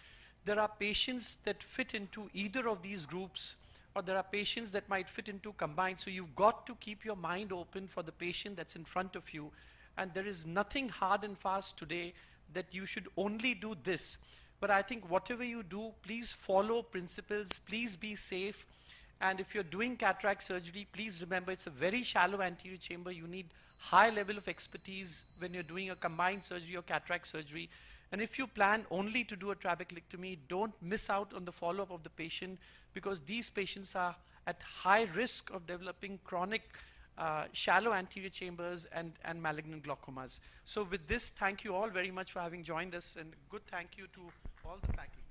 There are patients that fit into either of these groups, or there are patients that might fit into combined. So you've got to keep your mind open for the patient that's in front of you. And there is nothing hard and fast today that you should only do this. But I think whatever you do, please follow principles, please be safe. And if you're doing cataract surgery, please remember it's a very shallow anterior chamber. You need high level of expertise when you're doing a combined surgery or cataract surgery. And if you plan only to do a trabeculectomy, don't miss out on the follow-up of the patient, because these patients are at high risk of developing chronic shallow anterior chambers and malignant glaucomas. So with this, thank you all very much for having joined us, and good thank you to all the faculty.